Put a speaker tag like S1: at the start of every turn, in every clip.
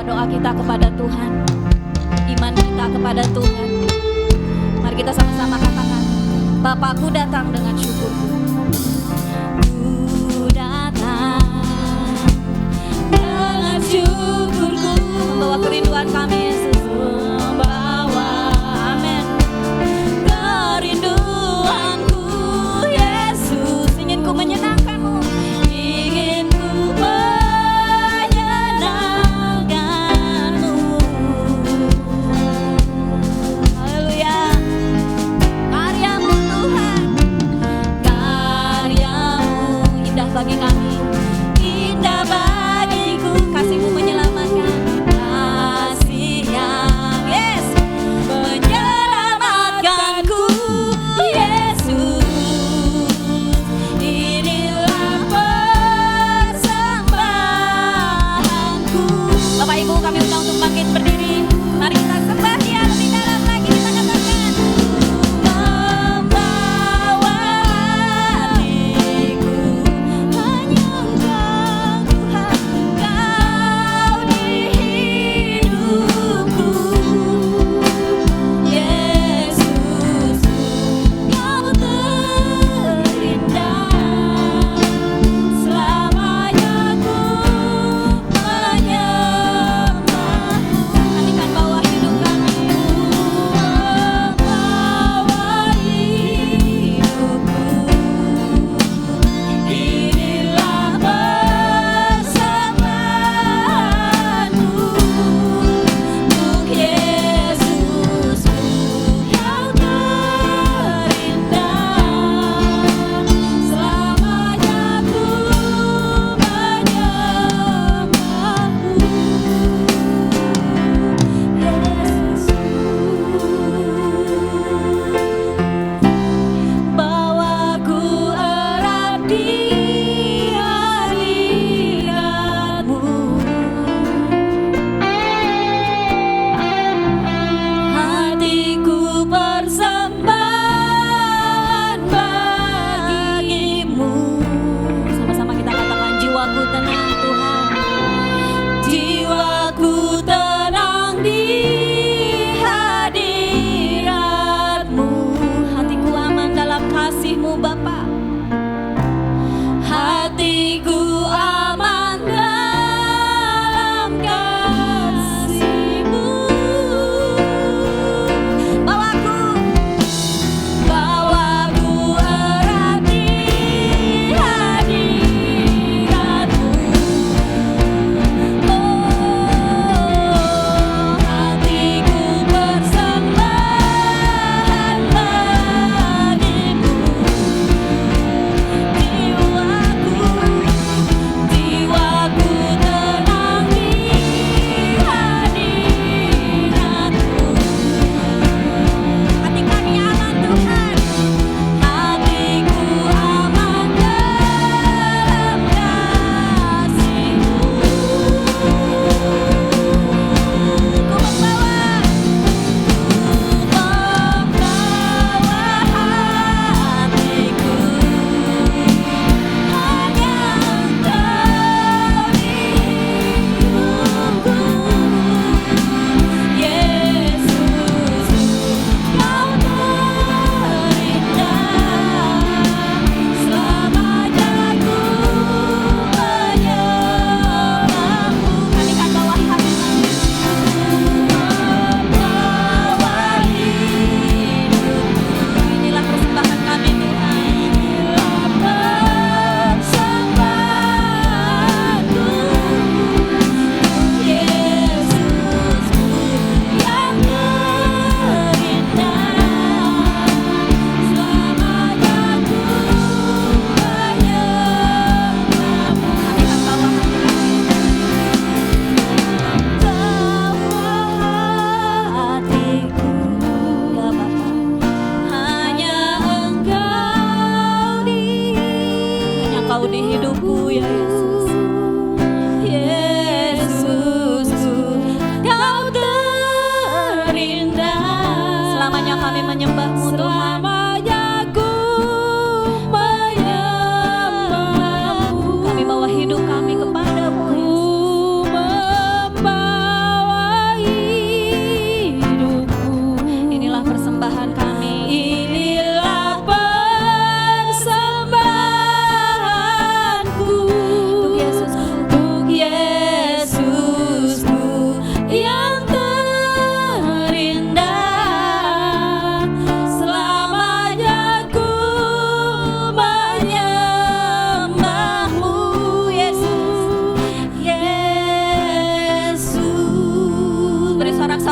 S1: doa-doa kita kepada Tuhan, iman kita kepada Tuhan. Mari kita sama-sama katakan, Bapakku datang dengan syukurku. Ku datang dengan syukurku, membawa kerinduan kami Yesus, membawa, amin, kerinduanku Yesus. Ingin ku menyenangkanmu, ingin ku menyenangkanmu. Haleluya. Karyamu Tuhan, karyamu indah bagi kami, indah bagiku. Kasih-Mu menyelamatkan, kasih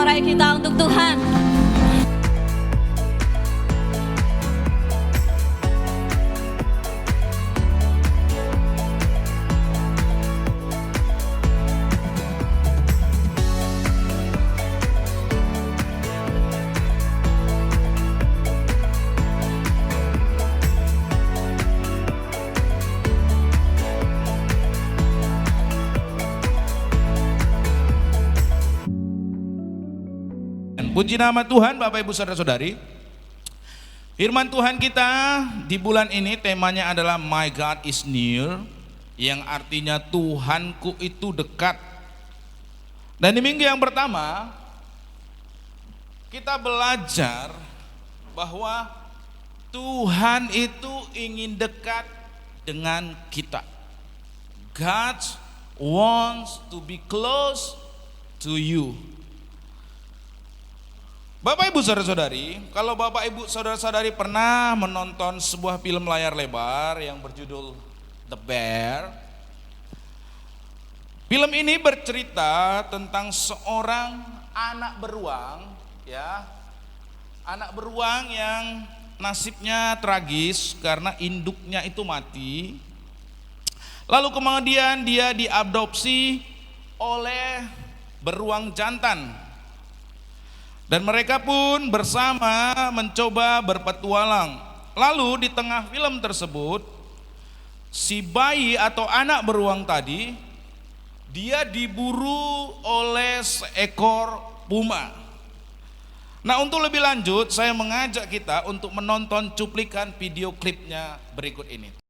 S1: sorai kita untuk Tuhan.
S2: Puji nama Tuhan, Bapak Ibu Saudara-saudari. Firman Tuhan kita di bulan ini temanya adalah My God is near, yang artinya Tuhanku itu dekat. Dan di minggu yang pertama kita belajar bahwa Tuhan itu ingin dekat dengan kita. God wants to be close to you. Bapak Ibu Saudara-saudari, kalau Bapak Ibu Saudara-saudari pernah menonton sebuah film layar lebar yang berjudul The Bear. Film ini bercerita tentang seorang anak beruang, ya. Anak beruang yang nasibnya tragis karena induknya itu mati. Lalu kemudian dia diadopsi oleh beruang jantan. Dan mereka pun bersama mencoba berpetualang. Lalu di tengah film tersebut, si bayi atau anak beruang tadi, dia diburu oleh seekor puma. Nah, untuk lebih lanjut, saya mengajak kita untuk menonton cuplikan video klipnya berikut ini.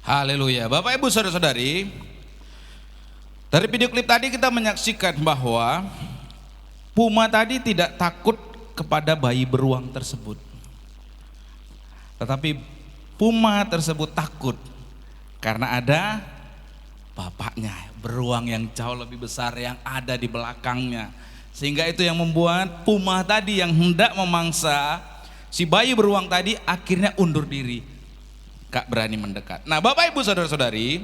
S2: Haleluya. Bapak Ibu Saudara-saudari, dari video klip tadi kita menyaksikan bahwa Puma tadi tidak takut kepada bayi beruang tersebut. Tetapi Puma tersebut takut karena ada bapaknya, beruang yang jauh lebih besar yang ada di belakangnya. Sehingga itu yang membuat Puma tadi yang hendak memangsa si bayi beruang tadi akhirnya undur diri, gak berani mendekat. Nah Bapak Ibu Saudara-saudari,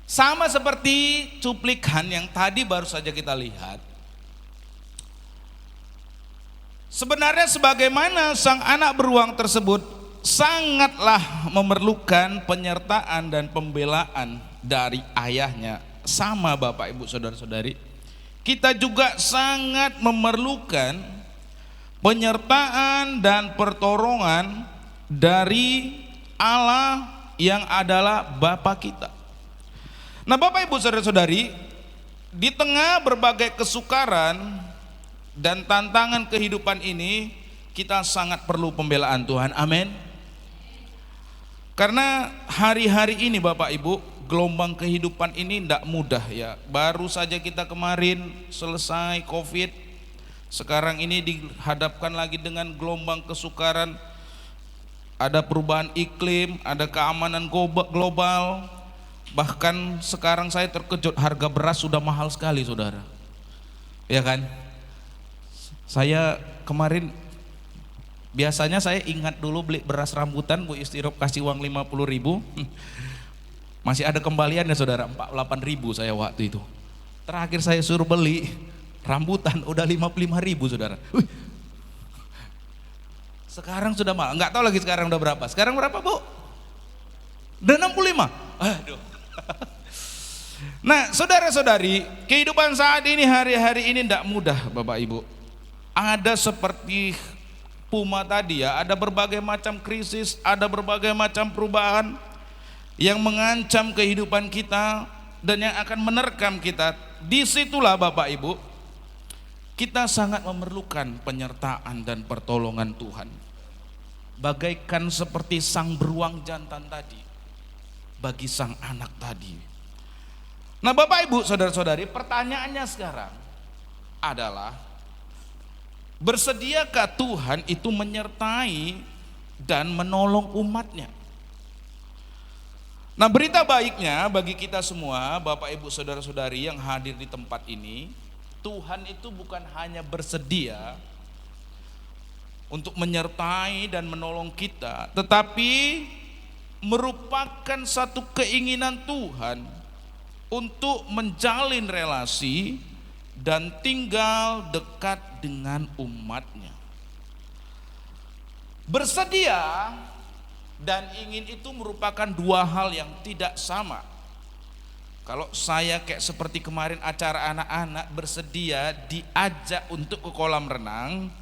S2: sama seperti cuplikan yang tadi baru saja kita lihat, sebenarnya sebagaimana sang anak beruang tersebut sangatlah memerlukan penyertaan dan pembelaan dari ayahnya. Sama Bapak Ibu Saudara-saudari, kita juga sangat memerlukan penyertaan dan pertolongan dari Allah yang adalah Bapa kita. Nah Bapak Ibu Saudara-saudari, di tengah berbagai kesukaran dan tantangan kehidupan ini, kita sangat perlu pembelaan Tuhan. Amin. Karena hari-hari ini Bapak Ibu, gelombang kehidupan ini tidak mudah ya. Baru saja kita kemarin selesai COVID, sekarang ini dihadapkan lagi dengan gelombang kesukaran. Ada perubahan iklim, ada keamanan global. Bahkan sekarang saya terkejut, harga beras sudah mahal sekali saudara. Ya kan? Saya kemarin, biasanya saya ingat dulu beli beras rambutan, Bu Istirop kasih uang 50.000. Masih ada kembaliannya saudara, 48.000 saya waktu itu. Terakhir saya suruh beli rambutan udah 55.000 saudara. Sekarang sudah mahal, nggak tahu lagi sekarang udah berapa. Sekarang berapa Bu? Udah 65. Aduh. Nah saudara-saudari, kehidupan saat ini, hari-hari ini tidak mudah Bapak Ibu. Ada seperti Puma tadi ya, ada berbagai macam krisis, ada berbagai macam perubahan yang mengancam kehidupan kita dan yang akan menerkam kita. Disitulah Bapak Ibu, kita sangat memerlukan penyertaan dan pertolongan Tuhan. Bagaikan seperti sang beruang jantan tadi bagi sang anak tadi. Nah Bapak Ibu Saudara-saudari, pertanyaannya sekarang adalah, bersediakah Tuhan itu menyertai dan menolong umatnya? Nah berita baiknya bagi kita semua Bapak Ibu Saudara-saudari yang hadir di tempat ini, Tuhan itu bukan hanya bersedia untuk menyertai dan menolong kita, tetapi merupakan satu keinginan Tuhan untuk menjalin relasi dan tinggal dekat dengan umatnya. Bersedia dan ingin itu merupakan dua hal yang tidak sama. Kalau saya kayak seperti kemarin acara anak-anak bersedia diajak untuk ke kolam renang,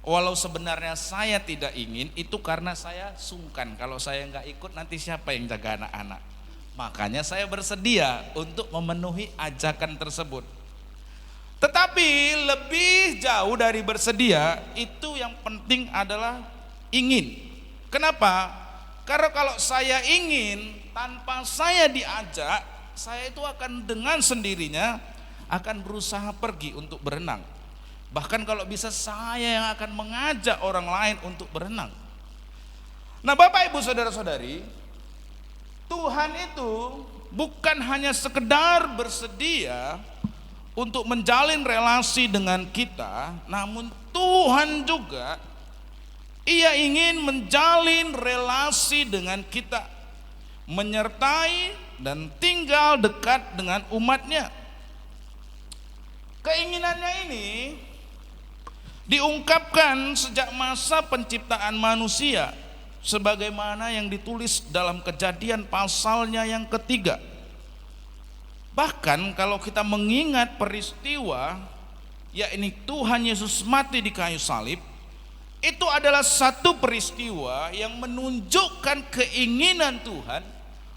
S2: walau sebenarnya saya tidak ingin, itu karena saya sungkan. Kalau saya nggak ikut nanti siapa yang jaga anak-anak? Makanya saya bersedia untuk memenuhi ajakan tersebut. Tetapi lebih jauh dari bersedia, itu yang penting adalah ingin. Kenapa? Karena kalau saya ingin tanpa saya diajak, saya itu akan dengan sendirinya akan berusaha pergi untuk berenang. Bahkan kalau bisa saya yang akan mengajak orang lain untuk berenang. Nah Bapak Ibu Saudara-saudari, Tuhan itu bukan hanya sekedar bersedia untuk menjalin relasi dengan kita, namun Tuhan juga Ia ingin menjalin relasi dengan kita, menyertai dan tinggal dekat dengan umatnya. Keinginannya ini diungkapkan sejak masa penciptaan manusia, sebagaimana yang ditulis dalam Kejadian pasalnya yang ketiga. Bahkan kalau kita mengingat peristiwa, yakni Tuhan Yesus mati di kayu salib, itu adalah satu peristiwa yang menunjukkan keinginan Tuhan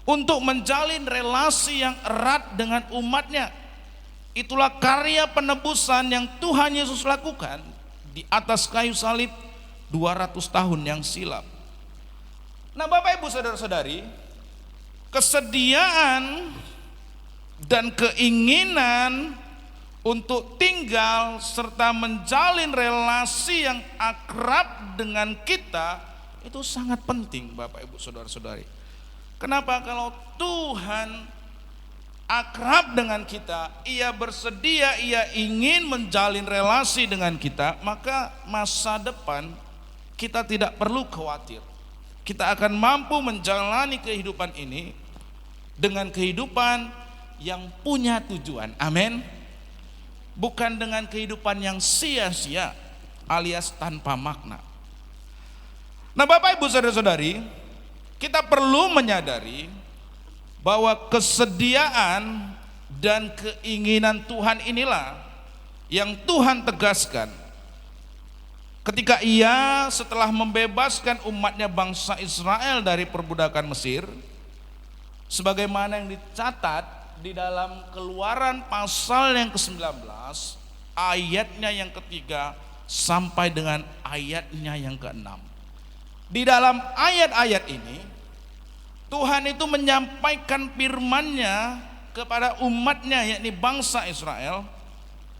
S2: untuk menjalin relasi yang erat dengan umatnya. Itulah karya penebusan yang Tuhan Yesus lakukan di atas kayu salib 200 tahun yang silam. Nah Bapak Ibu Saudara-saudari, kesediaan dan keinginan untuk tinggal serta menjalin relasi yang akrab dengan kita itu sangat penting, Bapak Ibu Saudara-saudari. Kenapa? Kalau Tuhan akrab dengan kita, Ia bersedia, Ia ingin menjalin relasi dengan kita, maka masa depan kita tidak perlu khawatir. Kita akan mampu menjalani kehidupan ini dengan kehidupan yang punya tujuan. Amin. Bukan dengan kehidupan yang sia-sia alias tanpa makna. Nah, Bapak Ibu Saudara-saudari, kita perlu menyadari bahwa kesediaan dan keinginan Tuhan inilah yang Tuhan tegaskan ketika Ia setelah membebaskan umatnya bangsa Israel dari perbudakan Mesir, sebagaimana yang dicatat di dalam Keluaran pasal yang ke-19 ayatnya yang ketiga sampai dengan ayatnya yang ke-6. Di dalam ayat-ayat ini Tuhan itu menyampaikan firman-Nya kepada umatnya, yakni bangsa Israel,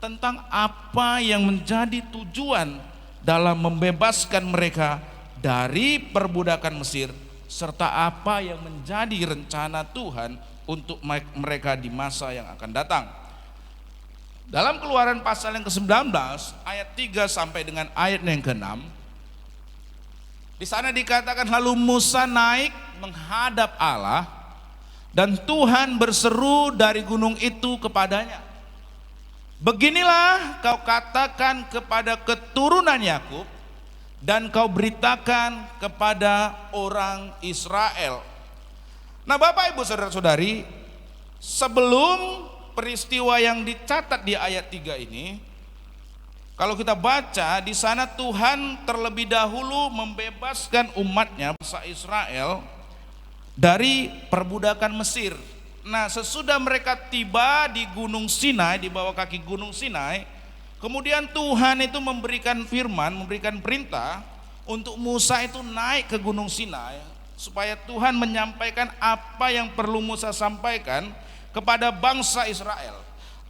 S2: tentang apa yang menjadi tujuan dalam membebaskan mereka dari perbudakan Mesir, serta apa yang menjadi rencana Tuhan untuk mereka di masa yang akan datang. Dalam Keluaran pasal yang ke-19 ayat 3 sampai dengan ayat yang ke-6, di sana dikatakan, lalu Musa naik menghadap Allah dan Tuhan berseru dari gunung itu kepadanya, beginilah kau katakan kepada keturunan Yakub dan kau beritakan kepada orang Israel. Nah, Bapak Ibu Saudara-saudari, sebelum peristiwa yang dicatat di ayat 3 ini, kalau kita baca di sana Tuhan terlebih dahulu membebaskan umatnya bangsa Israel dari perbudakan Mesir. Nah, sesudah mereka tiba di Gunung Sinai, di bawah kaki Gunung Sinai, kemudian Tuhan itu memberikan firman, memberikan perintah untuk Musa itu naik ke Gunung Sinai, supaya Tuhan menyampaikan apa yang perlu Musa sampaikan kepada bangsa Israel.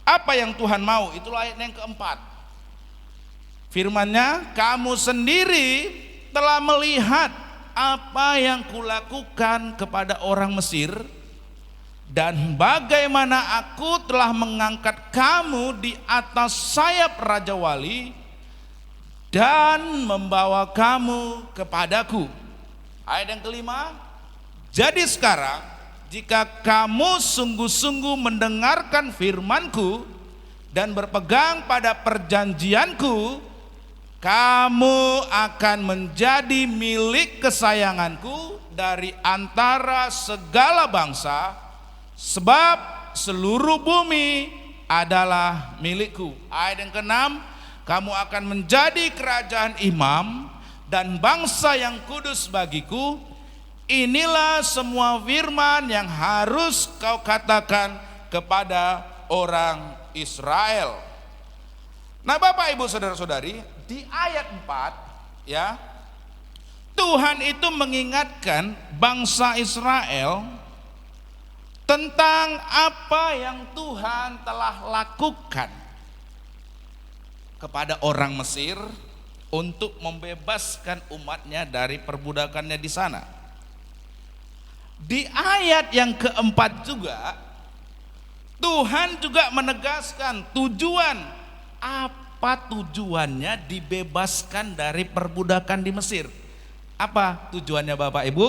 S2: Apa yang Tuhan mau? Itulah ayat yang keempat. Firman-Nya, kamu sendiri telah melihat apa yang kulakukan kepada orang Mesir, dan bagaimana aku telah mengangkat kamu di atas sayap Raja Wali dan membawa kamu kepadaku. Ayat yang kelima, jadi sekarang jika kamu sungguh-sungguh mendengarkan firman-Ku dan berpegang pada perjanjian-Ku, kamu akan menjadi milik kesayangan-Ku dari antara segala bangsa, sebab seluruh bumi adalah milik-Ku. Ayat yang keenam, kamu akan menjadi kerajaan imam dan bangsa yang kudus bagiku. Inilah semua firman yang harus kau katakan kepada orang Israel. Nah, Bapak Ibu Saudara-saudari, di ayat 4 ya, Tuhan itu mengingatkan bangsa Israel tentang apa yang Tuhan telah lakukan kepada orang Mesir untuk membebaskan umatnya dari perbudakannya di sana. Di ayat yang keempat juga Tuhan juga menegaskan tujuan. Apa tujuannya dibebaskan dari perbudakan di Mesir? Apa tujuannya Bapak Ibu?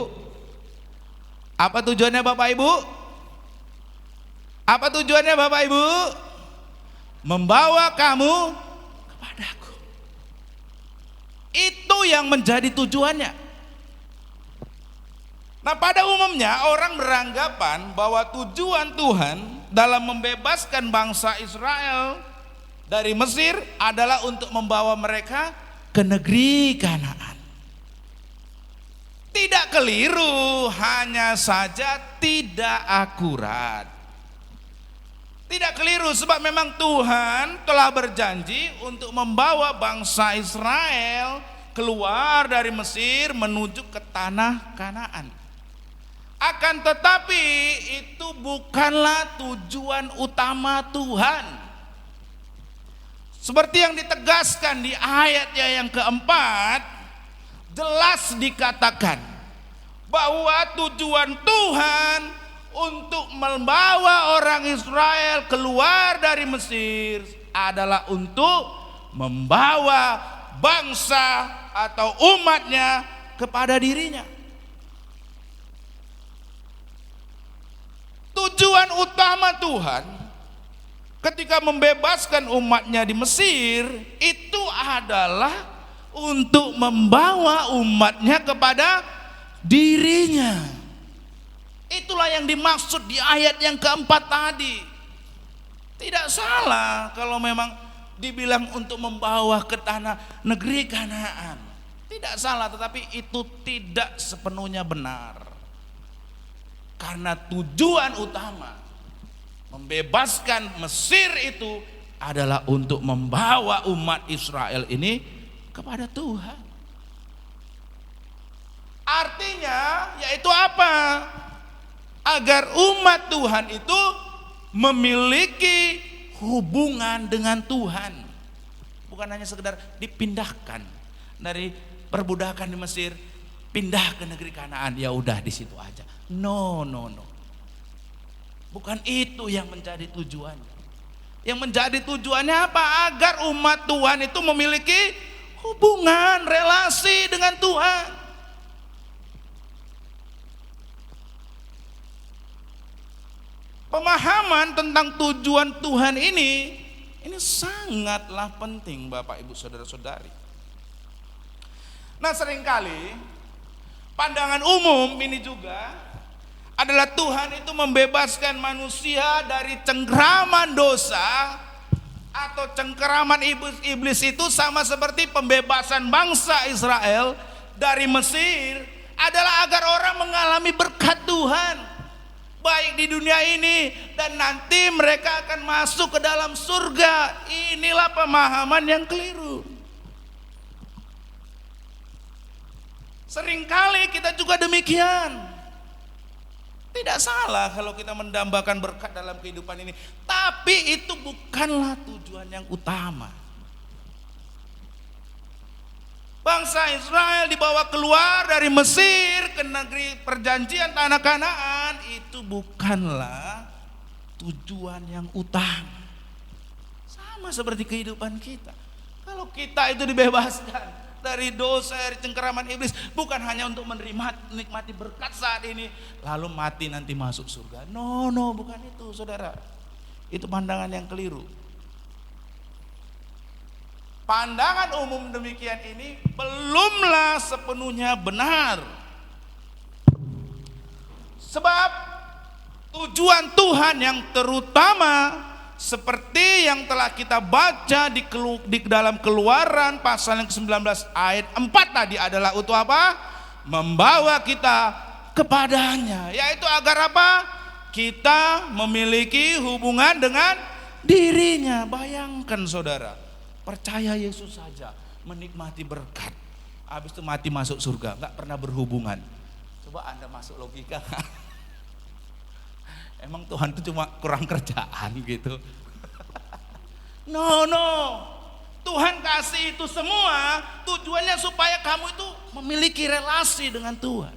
S2: Apa tujuannya Bapak Ibu? Apa tujuannya Bapak Ibu? Membawa kamu kepadaku. Itu yang menjadi tujuannya. Nah, pada umumnya orang beranggapan bahwa tujuan Tuhan dalam membebaskan bangsa Israel dari Mesir adalah untuk membawa mereka ke negeri Kanaan. Tidak keliru, hanya saja tidak akurat. Tidak keliru, sebab memang Tuhan telah berjanji untuk membawa bangsa Israel keluar dari Mesir menuju ke tanah Kanaan. Akan tetapi itu bukanlah tujuan utama Tuhan. Seperti yang ditegaskan di ayatnya yang keempat, jelas dikatakan bahwa tujuan Tuhan untuk membawa orang Israel keluar dari Mesir adalah untuk membawa bangsa atau umatnya kepada dirinya. Tujuan utama Tuhan ketika membebaskan umatnya di Mesir itu adalah untuk membawa umatnya kepada dirinya. Itulah yang dimaksud di ayat yang keempat tadi. Tidak salah kalau memang dibilang untuk membawa ke tanah negeri Kanaan. Tidak salah, tetapi itu tidak sepenuhnya benar. Karena tujuan utama membebaskan Mesir itu adalah untuk membawa umat Israel ini kepada Tuhan. Artinya yaitu apa? Agar umat Tuhan itu memiliki hubungan dengan Tuhan. Bukan hanya sekedar dipindahkan dari perbudakan di Mesir, pindah ke negeri Kanaan, ya udah di situ aja. No. Bukan itu yang menjadi tujuannya. Yang menjadi tujuannya apa? Agar umat Tuhan itu memiliki hubungan, relasi dengan Tuhan. Pemahaman tentang tujuan Tuhan ini sangatlah penting Bapak Ibu Saudara-saudari. Nah, seringkali pandangan umum ini juga adalah Tuhan itu membebaskan manusia dari cengkraman dosa atau cengkraman iblis itu sama seperti pembebasan bangsa Israel dari Mesir adalah agar orang mengalami berkat Tuhan baik di dunia ini dan nanti mereka akan masuk ke dalam surga. Inilah pemahaman yang keliru. Seringkali kita juga demikian. Tidak salah kalau kita mendambakan berkat dalam kehidupan ini, tapi itu bukanlah tujuan yang utama. Bangsa Israel dibawa keluar dari Mesir ke negeri perjanjian tanah Kanaan, itu bukanlah tujuan yang utama. Sama seperti kehidupan kita. Kalau kita itu dibebaskan dari dosa, dari cengkeraman iblis, bukan hanya untuk menikmati berkat saat ini lalu mati nanti masuk surga. No, bukan itu, saudara. Itu pandangan yang keliru. Pandangan umum demikian ini belumlah sepenuhnya benar. Sebab tujuan Tuhan yang terutama seperti yang telah kita baca di dalam Keluaran pasal yang ke-19 ayat 4 tadi adalah untuk apa? Membawa kita kepadanya. Yaitu agar apa? Kita memiliki hubungan dengan dirinya. Bayangkan saudara, percaya Yesus saja, menikmati berkat, habis itu mati masuk surga, gak pernah berhubungan. Coba Anda masuk logika. Emang Tuhan itu cuma kurang kerjaan gitu? No. Tuhan kasih itu semua tujuannya supaya kamu itu memiliki relasi dengan Tuhan.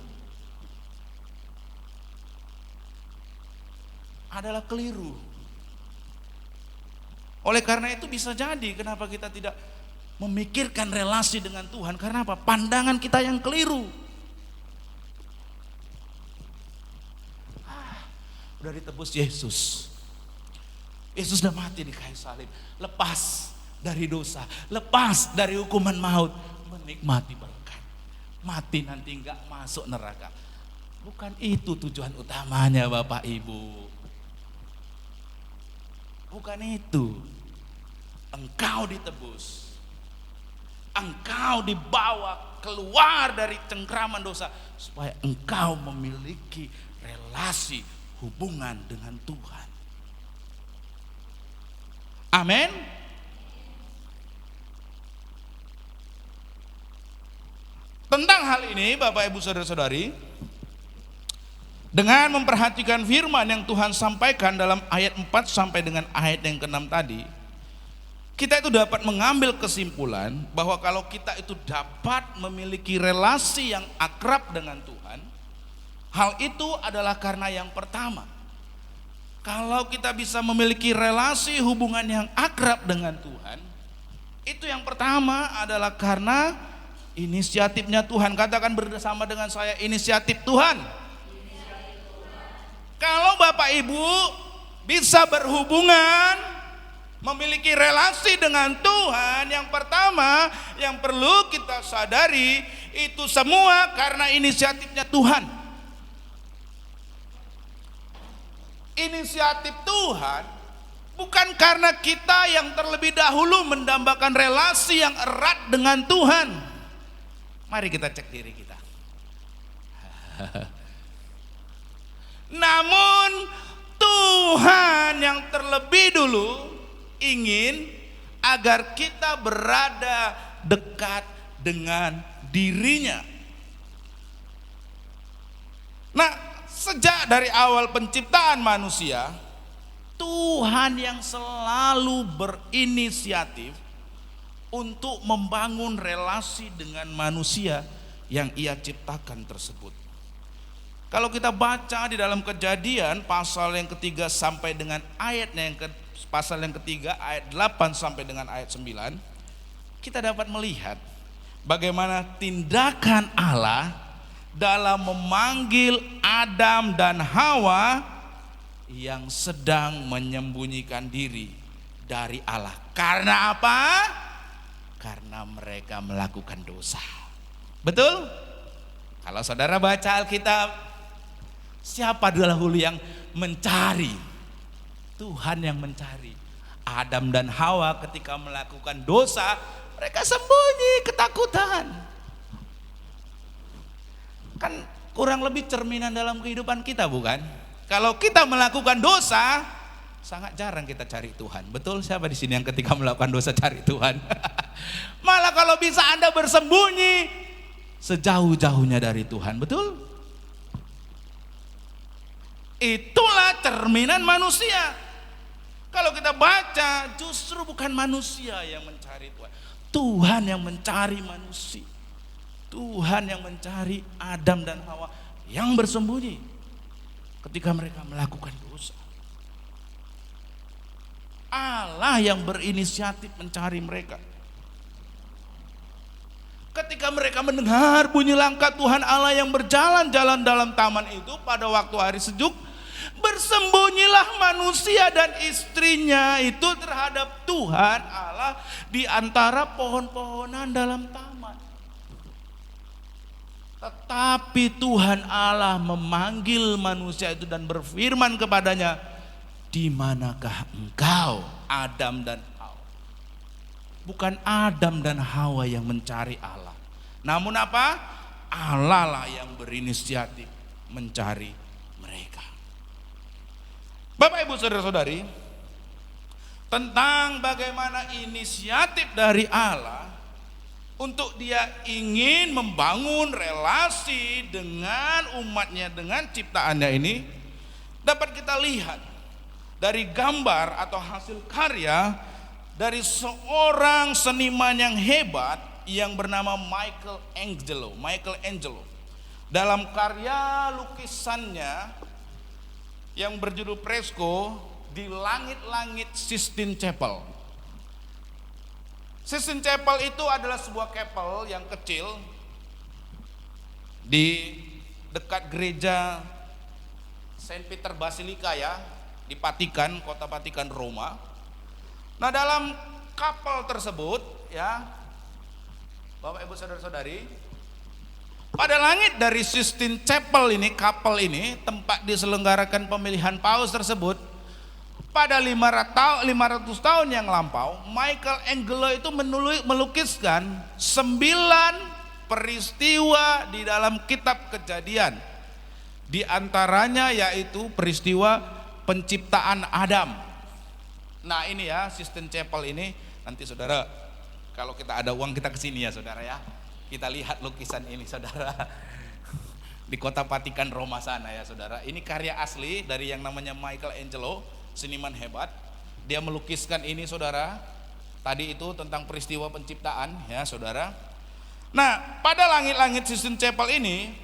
S2: Adalah keliru. Oleh karena itu bisa jadi kenapa kita tidak memikirkan relasi dengan Tuhan. Karena apa? Pandangan kita yang keliru. Udah ditebus Yesus. Yesus sudah mati di kayu salib, lepas dari dosa, lepas dari hukuman maut, menikmati berkat. Mati nanti enggak masuk neraka. Bukan itu tujuan utamanya Bapak Ibu. Bukan itu. Engkau ditebus. Engkau dibawa keluar dari cengkraman dosa supaya engkau memiliki relasi hubungan dengan Tuhan. Amin. Tentang hal ini Bapak Ibu Saudara-saudari, Dengan memperhatikan firman yang Tuhan sampaikan dalam ayat 4 sampai dengan ayat yang ke-6 tadi, kita itu dapat mengambil kesimpulan bahwa kalau kita itu dapat memiliki relasi yang akrab dengan Tuhan, hal itu adalah karena yang pertama, kalau kita bisa memiliki relasi hubungan yang akrab dengan Tuhan, itu yang pertama adalah karena inisiatifnya Tuhan. Katakan bersama dengan saya, inisiatif Tuhan. Kalau Bapak Ibu bisa berhubungan, memiliki relasi dengan Tuhan, yang pertama yang perlu kita sadari itu semua karena inisiatifnya Tuhan. Inisiatif Tuhan bukan karena kita yang terlebih dahulu mendambakan relasi yang erat dengan Tuhan. Mari kita cek diri kita. Namun Tuhan yang terlebih dulu ingin agar kita berada dekat dengan dirinya. Nah, sejak dari awal penciptaan manusia, Tuhan yang selalu berinisiatif untuk membangun relasi dengan manusia yang Ia ciptakan tersebut. Kalau kita baca di dalam Kejadian pasal yang ketiga sampai dengan ayatnya pasal yang ketiga ayat 8 sampai dengan ayat 9, kita dapat melihat bagaimana tindakan Allah dalam memanggil Adam dan Hawa yang sedang menyembunyikan diri dari Allah. Karena apa? Karena mereka melakukan dosa. Betul? Kalau saudara baca Alkitab, siapa dahulu yang mencari? Tuhan yang mencari. Adam dan Hawa ketika melakukan dosa, mereka sembunyi, ketakutan. Kan kurang lebih cerminan dalam kehidupan kita, bukan? Kalau kita melakukan dosa, sangat jarang kita cari Tuhan. Betul? Siapa di sini yang ketika melakukan dosa cari Tuhan? Malah kalau bisa Anda bersembunyi sejauh-jauhnya dari Tuhan. Betul? Itulah cerminan manusia. Kalau kita baca, justru bukan manusia yang mencari Tuhan, Tuhan yang mencari manusia. Tuhan yang mencari Adam dan Hawa yang bersembunyi ketika mereka melakukan dosa. Allah yang berinisiatif mencari mereka. Ketika mereka mendengar bunyi langkah Tuhan Allah yang berjalan-jalan dalam taman itu pada waktu hari sejuk, bersembunyilah manusia dan istrinya itu terhadap Tuhan Allah di antara pohon-pohonan dalam taman. Tetapi Tuhan Allah memanggil manusia itu dan berfirman kepadanya, "Di manakah engkau, Adam dan Hawa?" Bukan Adam dan Hawa yang mencari Allah, namun apa? Allah lah yang berinisiatif mencari mereka. Bapak Ibu saudara-saudari, tentang bagaimana inisiatif dari Allah untuk Dia ingin membangun relasi dengan umatnya, dengan ciptaannya ini, dapat kita lihat dari gambar atau hasil karya dari seorang seniman yang hebat yang bernama Michelangelo. Dalam karya lukisannya yang berjudul Fresko di langit-langit Sistine Chapel. Sistine Chapel itu adalah sebuah chapel yang kecil di dekat gereja Saint Peter Basilica ya, di Vatikan, kota Vatikan Roma. Nah, dalam kapel tersebut ya, Bapak Ibu saudara-saudari, pada langit dari Sistine Chapel ini, kapel ini, tempat diselenggarakan pemilihan paus tersebut, pada 500 tahun yang lampau, Michelangelo itu melukiskan 9 peristiwa di dalam kitab Kejadian. Di antaranya yaitu peristiwa penciptaan Adam. Nah ini ya, Sistine Chapel ini, nanti saudara, kalau kita ada uang kita kesini ya saudara ya, kita lihat lukisan ini saudara. di kota Vatikan Roma sana ya saudara. Ini karya asli dari yang namanya Michelangelo, seniman hebat. Dia melukiskan ini saudara. Tadi itu tentang peristiwa penciptaan ya saudara. Nah, pada langit-langit Sistine Chapel ini,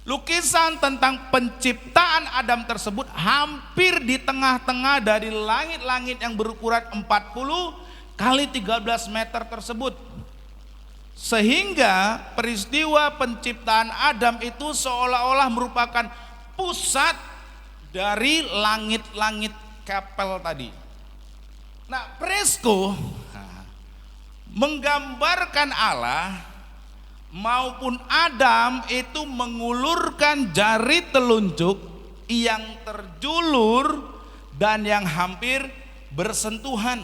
S2: lukisan tentang penciptaan Adam tersebut hampir di tengah-tengah dari langit-langit yang berukuran 40 kali 13 meter tersebut. Sehingga peristiwa penciptaan Adam itu seolah-olah merupakan pusat dari langit-langit kapel tadi. Nah, fresko menggambarkan Allah maupun Adam itu mengulurkan jari telunjuk yang terjulur dan yang hampir bersentuhan.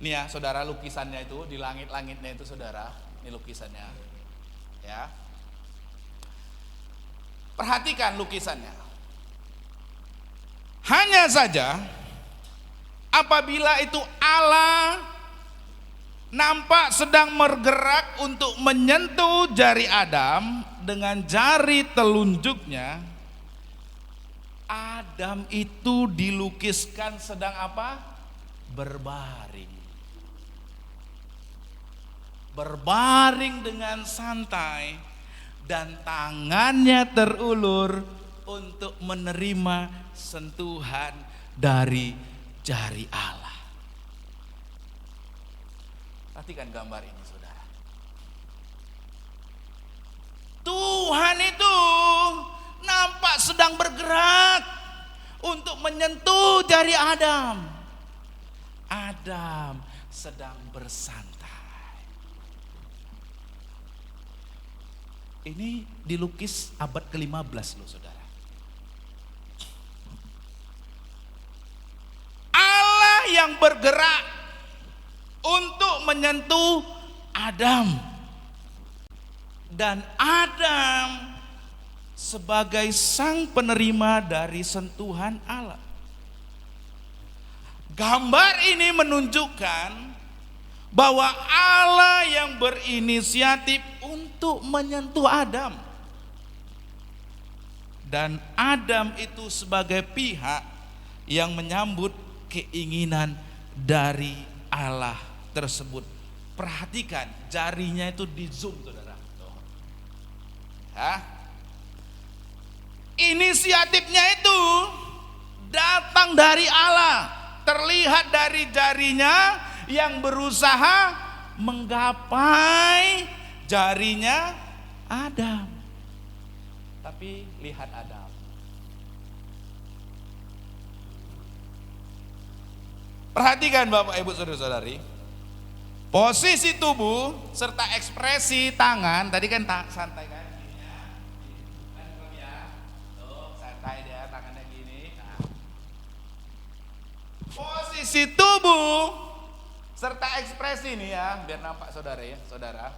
S2: Nih ya saudara, lukisannya itu di langit-langitnya itu saudara, ini lukisannya ya. Perhatikan lukisannya. Hanya saja apabila itu Allah nampak sedang bergerak untuk menyentuh jari Adam dengan jari telunjuknya, Adam itu dilukiskan sedang apa? Berbaring. Berbaring dengan santai dan tangannya terulur untuk menerima sentuhan dari jari Allah. Perhatikan gambar ini saudara. Tuhan itu nampak sedang bergerak untuk menyentuh jari Adam. Adam sedang bersantai. Ini dilukis abad ke-15 loh saudara. Allah yang bergerak untuk menyentuh Adam. Dan Adam sebagai sang penerima dari sentuhan Allah. Gambar ini menunjukkan bahwa Allah yang berinisiatif untuk menyentuh Adam. Dan Adam itu sebagai pihak yang menyambut keinginan dari Allah tersebut. Perhatikan jarinya itu di zoom saudara. Inisiatifnya itu datang dari Allah. Terlihat dari jarinya yang berusaha menggapai jarinya Adam. Tapi lihat Adam. Perhatikan Bapak Ibu Saudara-saudari. Posisi tubuh serta ekspresi tangan, tadi kan santai kan? Tuh, santai dia tangannya gini. Nah. Posisi tubuh serta ekspresi nih ya, biar nampak saudara ya, saudara.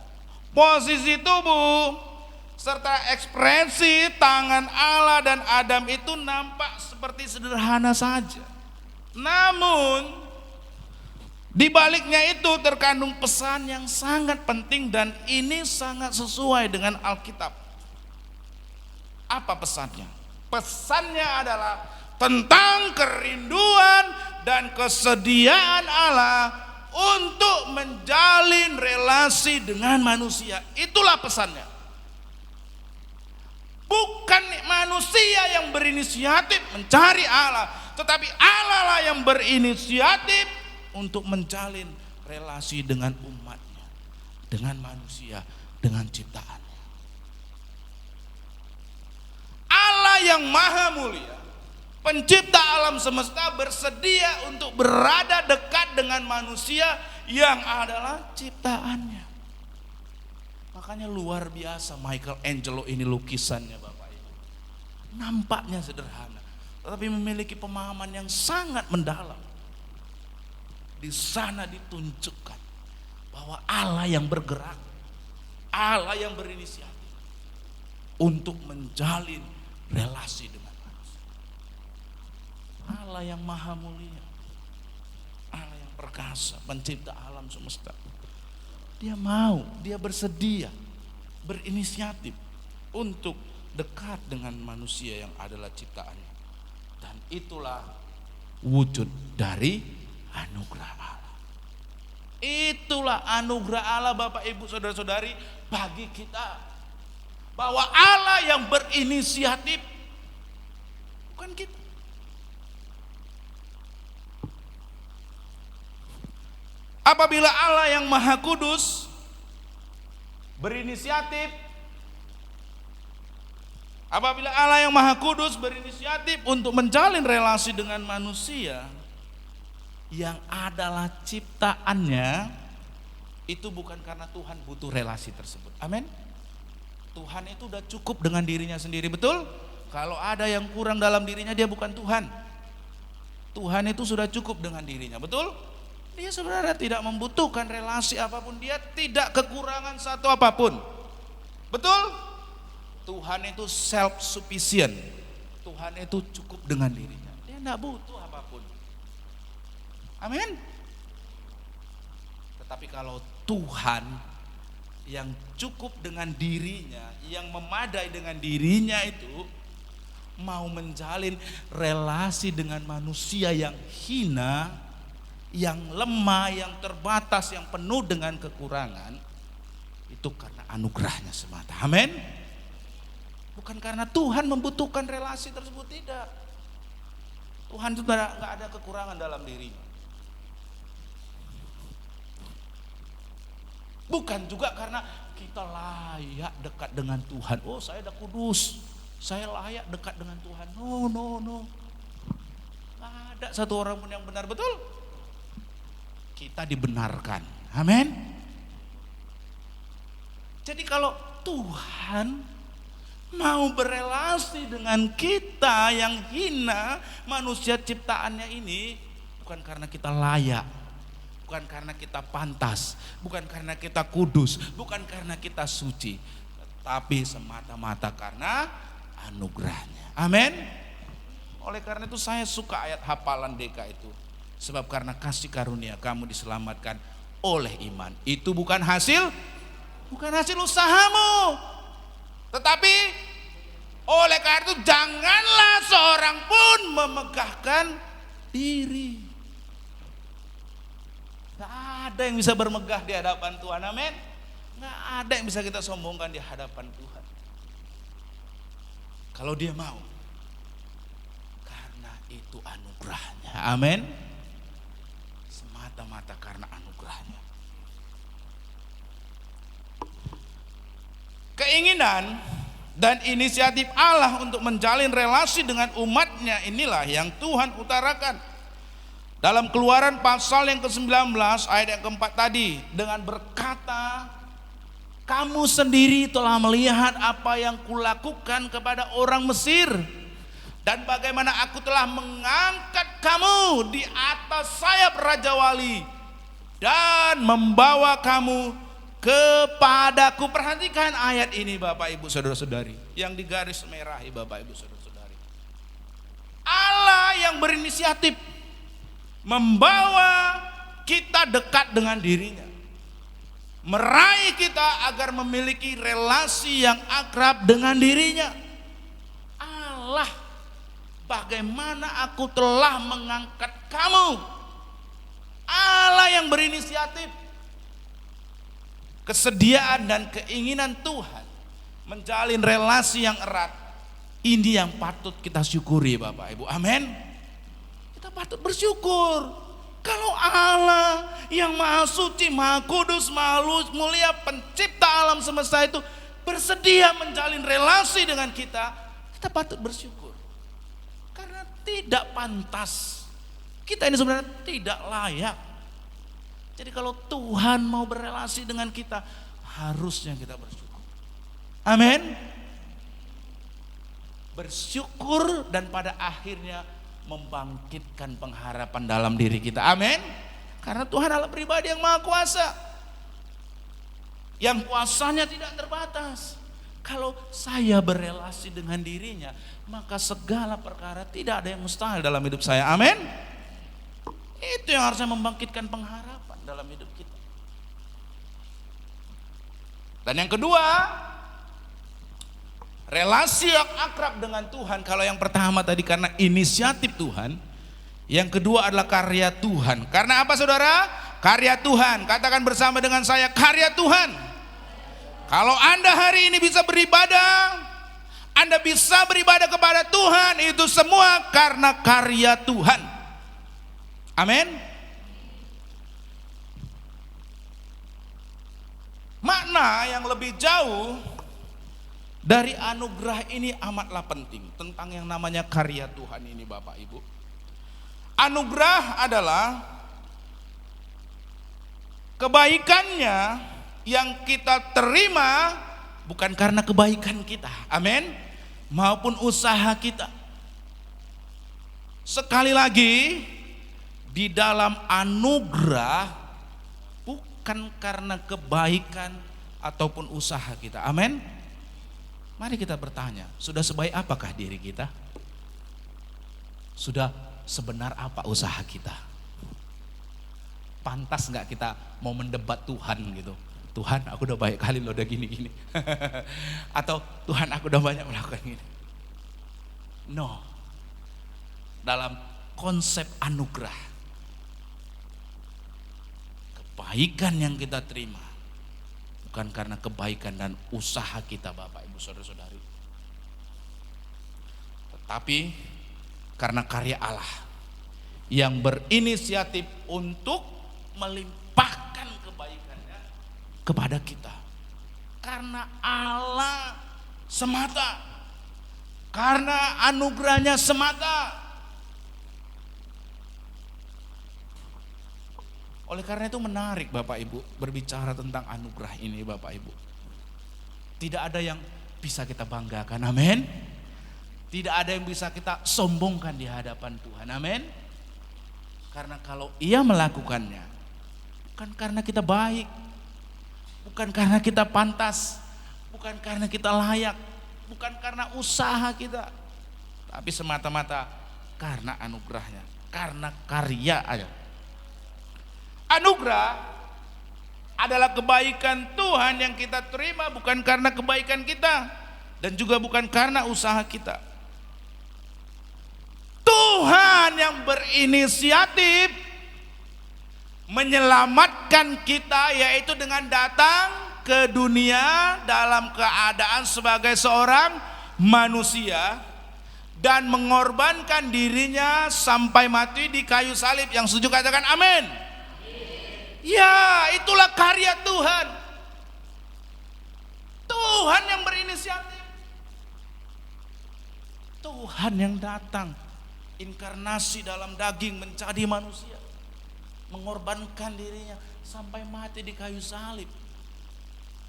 S2: Posisi tubuh serta ekspresi tangan Allah dan Adam itu nampak seperti sederhana saja. Namun di baliknya itu terkandung pesan yang sangat penting dan ini sangat sesuai dengan Alkitab. Apa pesannya? Pesannya adalah tentang kerinduan dan kesediaan Allah untuk menjalin relasi dengan manusia. Itulah pesannya. Bukan manusia yang berinisiatif mencari Allah, tetapi Allah lah yang berinisiatif untuk menjalin relasi dengan umatnya, dengan manusia, dengan ciptaannya. Allah yang maha mulia, pencipta alam semesta, bersedia untuk berada dekat dengan manusia yang adalah ciptaannya. Makanya luar biasa Michelangelo ini lukisannya Bapak Ibu. Nampaknya sederhana, tetapi memiliki pemahaman yang sangat mendalam. Di sana ditunjukkan bahwa Allah yang bergerak, Allah yang berinisiatif untuk menjalin relasi dengan manusia. Allah yang maha mulia, Allah yang perkasa, pencipta alam semesta. Dia mau, dia bersedia, berinisiatif untuk dekat dengan manusia yang adalah ciptaannya. Dan itulah wujud dari anugerah Allah. Itulah anugerah Allah Bapak Ibu Saudara-saudari bagi kita. Bahwa Allah yang berinisiatif, bukan kita. Apabila Allah yang Maha Kudus berinisiatif, apabila Allah yang Maha Kudus berinisiatif untuk menjalin relasi dengan manusia yang adalah ciptaannya, itu bukan karena Tuhan butuh relasi tersebut. Amin. Tuhan itu udah cukup dengan dirinya sendiri, betul? Kalau ada yang kurang dalam dirinya, dia bukan Tuhan. Tuhan itu sudah cukup dengan dirinya, betul? Dia sebenarnya tidak membutuhkan relasi apapun, dia tidak kekurangan satu apapun. Betul? Tuhan itu self sufficient. Tuhan itu cukup dengan dirinya. Dia tidak butuh apapun. Amin. Tetapi kalau Tuhan yang cukup dengan dirinya, yang memadai dengan dirinya itu mau menjalin relasi dengan manusia yang hina, yang lemah, yang terbatas, yang penuh dengan kekurangan, itu karena anugerahnya semata. Amin. Bukan karena Tuhan membutuhkan relasi tersebut, tidak. Tuhan itu nggak ada kekurangan dalam dirinya. Bukan juga karena kita layak dekat dengan Tuhan. Oh, saya udah kudus, saya layak dekat dengan Tuhan. No. Nggak ada satu orang pun yang benar, betul? Kita dibenarkan. Amin. Jadi kalau Tuhan mau berelasi dengan kita yang hina, manusia ciptaannya ini, bukan karena kita layak, bukan karena kita pantas, bukan karena kita kudus, bukan karena kita suci, tapi semata-mata karena anugerahnya. Amin. Oleh karena itu saya suka ayat hafalan DK itu. Sebab karena kasih karunia kamu diselamatkan oleh iman. Itu bukan hasil usahamu. Tetapi oleh karena itu janganlah seorang pun memegahkan diri. Gak ada yang bisa bermegah di hadapan Tuhan. Amin. Gak ada yang bisa kita sombongkan di hadapan Tuhan. Kalau dia mau. Karena itu anugerahnya. Amin. Semata-mata karena anugerahnya. Keinginan dan inisiatif Allah untuk menjalin relasi dengan umatnya inilah yang Tuhan utarakan dalam Keluaran pasal yang ke-19 ayat yang keempat tadi, dengan berkata, kamu sendiri telah melihat apa yang kulakukan kepada orang Mesir, dan bagaimana aku telah mengangkat kamu di atas sayap Raja Wali dan membawa kamu kepadaku. Perhatikan ayat ini Bapak Ibu Saudara-saudari, yang digaris merahi Bapak Ibu Saudara-saudari. Allah yang berinisiatif membawa kita dekat dengan dirinya, meraih kita agar memiliki relasi yang akrab dengan dirinya. Allah, bagaimana aku telah mengangkat kamu. Allah yang berinisiatif. Kesediaan dan keinginan Tuhan menjalin relasi yang erat, ini yang patut kita syukuri Bapak Ibu. Amin. Kita patut bersyukur. Kalau Allah yang maha suci, maha kudus, maha mulia, pencipta alam semesta itu bersedia menjalin relasi dengan kita, kita patut bersyukur. Karena tidak pantas, kita ini sebenarnya tidak layak. Jadi kalau Tuhan mau berelasi dengan kita, harusnya kita bersyukur. Amin. Bersyukur dan pada akhirnya membangkitkan pengharapan dalam diri kita. Amin. Karena Tuhan adalah pribadi yang maha kuasa, yang kuasanya tidak terbatas. Kalau saya berelasi dengan dirinya, maka segala perkara tidak ada yang mustahil dalam hidup saya. Amin. Itu yang harusnya membangkitkan pengharapan dalam hidup kita. Dan yang kedua, relasi yang akrab dengan Tuhan. Kalau yang pertama tadi karena inisiatif Tuhan, yang kedua adalah karya Tuhan. Karena apa saudara? Karya Tuhan. Katakan bersama dengan saya, karya Tuhan. Kalau Anda hari ini bisa beribadah, Anda bisa beribadah kepada Tuhan, itu semua karena karya Tuhan. Amin. Makna yang lebih jauh dari anugerah ini amatlah penting tentang yang namanya karya Tuhan ini, Bapak Ibu. Anugerah adalah kebaikannya yang kita terima bukan karena kebaikan kita, amin, maupun usaha kita. Sekali lagi, di dalam anugerah bukan karena kebaikan ataupun usaha kita, amin. Mari kita bertanya, sudah sebaik apakah diri kita? Sudah sebenar apa usaha kita? Pantas nggak kita mau mendebat Tuhan gitu? Tuhan, aku udah baik kali loh, udah gini-gini. Atau Tuhan, aku udah banyak melakukan gini. No. Dalam konsep anugerah, kebaikan yang kita terima bukan karena kebaikan dan usaha kita, Bapak Ibu Saudara-saudari, tetapi karena karya Allah yang berinisiatif untuk melimpahkan kebaikannya kepada kita. Karena Allah semata, karena anugerahnya semata. Oleh karena itu menarik Bapak Ibu berbicara tentang anugerah ini, Bapak Ibu. Tidak ada yang bisa kita banggakan, amin. Tidak ada yang bisa kita sombongkan di hadapan Tuhan, amin. Karena kalau Ia melakukannya, bukan karena kita baik, bukan karena kita pantas, bukan karena kita layak, bukan karena usaha kita, tapi semata-mata karena anugerahnya, karena karya aja. Anugerah adalah kebaikan Tuhan yang kita terima bukan karena kebaikan kita dan juga bukan karena usaha kita. Tuhan yang berinisiatif menyelamatkan kita, yaitu dengan datang ke dunia dalam keadaan sebagai seorang manusia dan mengorbankan dirinya sampai mati di kayu salib. Yang setuju katakan amin. Ya, itulah karya Tuhan. Tuhan yang berinisiatif. Tuhan yang datang inkarnasi dalam daging menjadi manusia, mengorbankan dirinya sampai mati di kayu salib.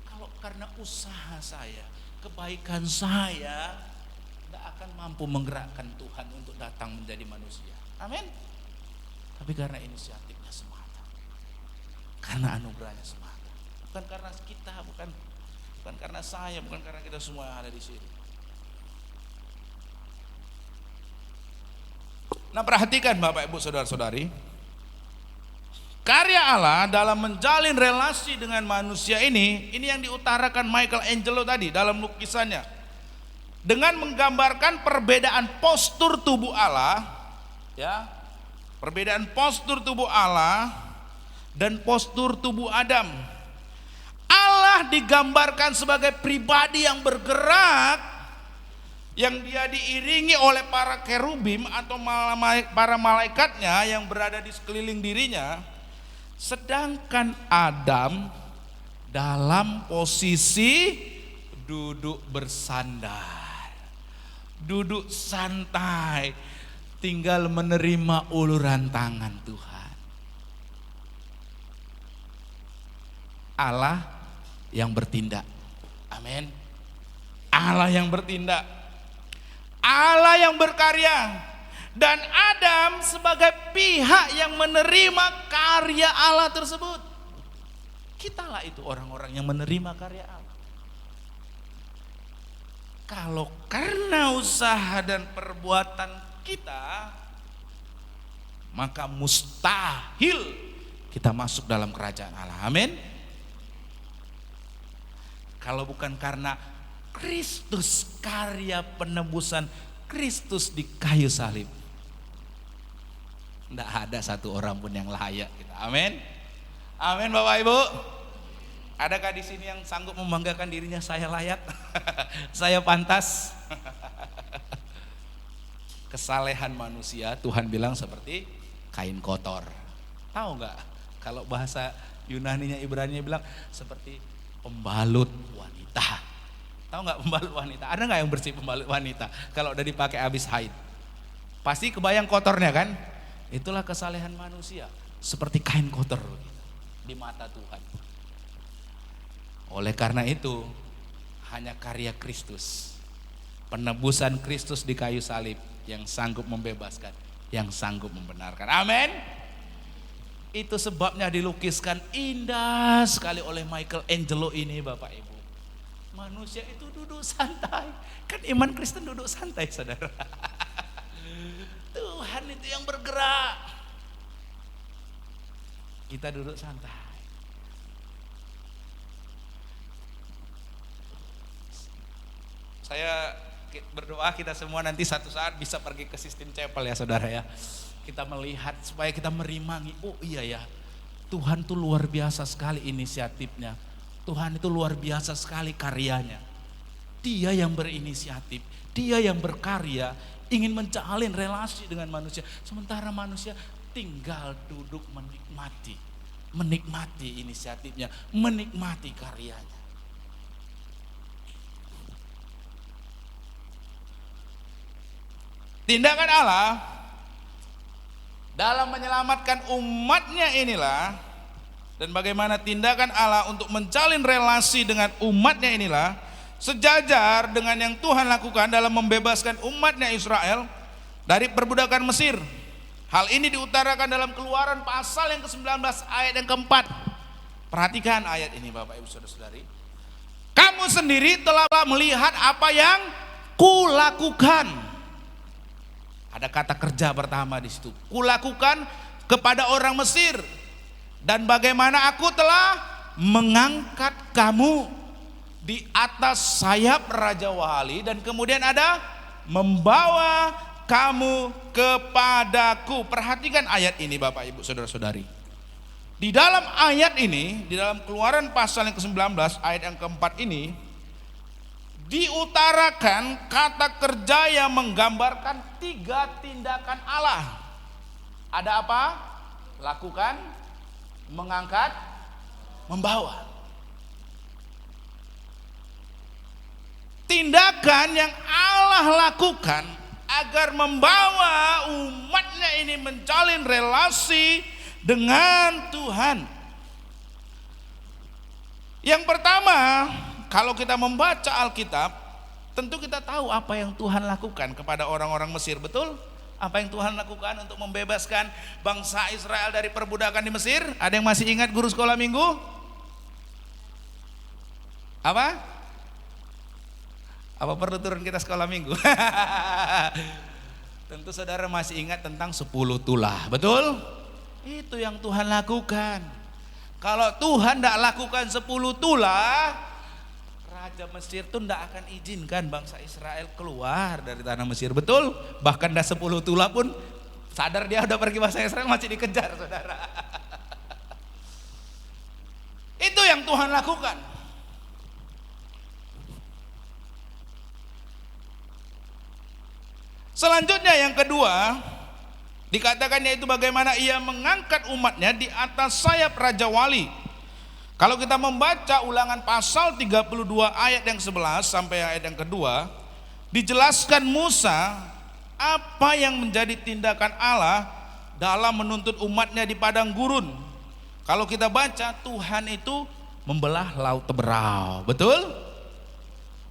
S2: Kalau karena usaha saya, kebaikan saya, tidak akan mampu menggerakkan Tuhan untuk datang menjadi manusia. Amin. Tapi karena inisiatifnya semata, karena anugerahnya semata, bukan karena kita, bukan karena saya, bukan karena kita semua yang ada di sini. Nah, perhatikan Bapak Ibu Saudara-saudari, karya Allah dalam menjalin relasi dengan manusia ini yang diutarakan Michelangelo tadi dalam lukisannya, dengan menggambarkan perbedaan postur tubuh Allah, ya, perbedaan postur tubuh Allah dan postur tubuh Adam. Allah digambarkan sebagai pribadi yang bergerak, yang dia diiringi oleh para kerubim atau para malaikatnya yang berada di sekeliling dirinya. Sedangkan Adam dalam posisi duduk bersandar, duduk santai, tinggal menerima uluran tangan Tuhan. Allah yang bertindak, amin. Allah yang bertindak, Allah yang berkarya, dan Adam sebagai pihak yang menerima karya Allah tersebut. Kitalah itu orang-orang yang menerima karya Allah. Kalau karena usaha dan perbuatan kita, maka mustahil kita masuk dalam kerajaan Allah. Amin. Kalau bukan karena Kristus, karya penebusan Kristus di kayu salib, tidak ada satu orang pun yang layak kita. Amin. Amin Bapak Ibu. Adakah di sini yang sanggup membanggakan dirinya, saya layak, saya pantas? Kesalehan manusia Tuhan bilang seperti kain kotor. Tahu nggak? Kalau bahasa Yunaninya, Ibraninya bilang seperti pembalut wanita. Tahu nggak pembalut wanita? Ada nggak yang bersih pembalut wanita? Kalau udah dipakai habis haid, pasti kebayang kotornya kan? Itulah kesalehan manusia, seperti kain kotor di mata Tuhan. Oleh karena itu, hanya karya Kristus, penebusan Kristus di kayu salib yang sanggup membebaskan, yang sanggup membenarkan. Amin. Itu sebabnya dilukiskan indah sekali oleh Michelangelo ini, Bapak Ibu. Manusia itu duduk santai. Kan iman Kristen duduk santai, saudara. Tuhan itu yang bergerak. Kita duduk santai. Saya berdoa kita semua nanti satu saat bisa pergi ke Sistine Chapel ya saudara ya. Kita melihat supaya kita merimangi, oh iya ya, Tuhan itu luar biasa sekali inisiatifnya. Tuhan itu luar biasa sekali karyanya. Dia yang berinisiatif, dia yang berkarya, ingin menjalin relasi dengan manusia. Sementara manusia tinggal duduk menikmati inisiatifnya, menikmati karyanya. Tindakan Allah dalam menyelamatkan umatnya inilah, dan bagaimana tindakan Allah untuk menjalin relasi dengan umatnya inilah sejajar dengan yang Tuhan lakukan dalam membebaskan umatnya Israel dari perbudakan Mesir. Hal ini diutarakan dalam Keluaran pasal yang ke-19 ayat yang keempat. Perhatikan ayat ini Bapak Ibu Saudara-saudari. Kamu sendiri telah melihat apa yang kulakukan. Ada kata kerja pertama di situ. Kulakukan kepada orang Mesir, dan bagaimana aku telah mengangkat kamu di atas sayap Raja Wali, dan kemudian ada membawa kamu kepadaku. Perhatikan ayat ini Bapak Ibu Saudara-saudari. Di dalam ayat ini, di dalam Keluaran pasal yang ke-19 ayat yang keempat ini, diutarakan kata kerja yang menggambarkan 3 tindakan Allah. Ada apa? Lakukan, mengangkat, membawa. Tindakan yang Allah lakukan agar membawa umatnya ini menjalin relasi dengan Tuhan. Yang pertama, kalau kita membaca Alkitab, tentu kita tahu apa yang Tuhan lakukan kepada orang-orang Mesir, betul? Apa yang Tuhan lakukan untuk membebaskan bangsa Israel dari perbudakan di Mesir? Ada yang masih ingat guru sekolah minggu? Apa? Apa perlu turun kita sekolah minggu? Tentu saudara masih ingat tentang 10 tulah, betul? Itu yang Tuhan lakukan. Kalau Tuhan tidak lakukan 10 tulah, Raja Mesir itu tidak akan izinkan bangsa Israel keluar dari tanah Mesir, betul? Bahkan dah 10 tulah pun sadar dia udah pergi bangsa Israel masih dikejar, saudara. Itu yang Tuhan lakukan. Selanjutnya yang kedua, dikatakan yaitu bagaimana ia mengangkat umatnya di atas sayap Raja Wali. Kalau kita membaca Ulangan pasal 32 ayat yang 11 sampai ayat yang kedua, dijelaskan Musa apa yang menjadi tindakan Allah dalam menuntut umatnya di padang gurun. Kalau kita baca, Tuhan itu membelah laut Teberau, betul?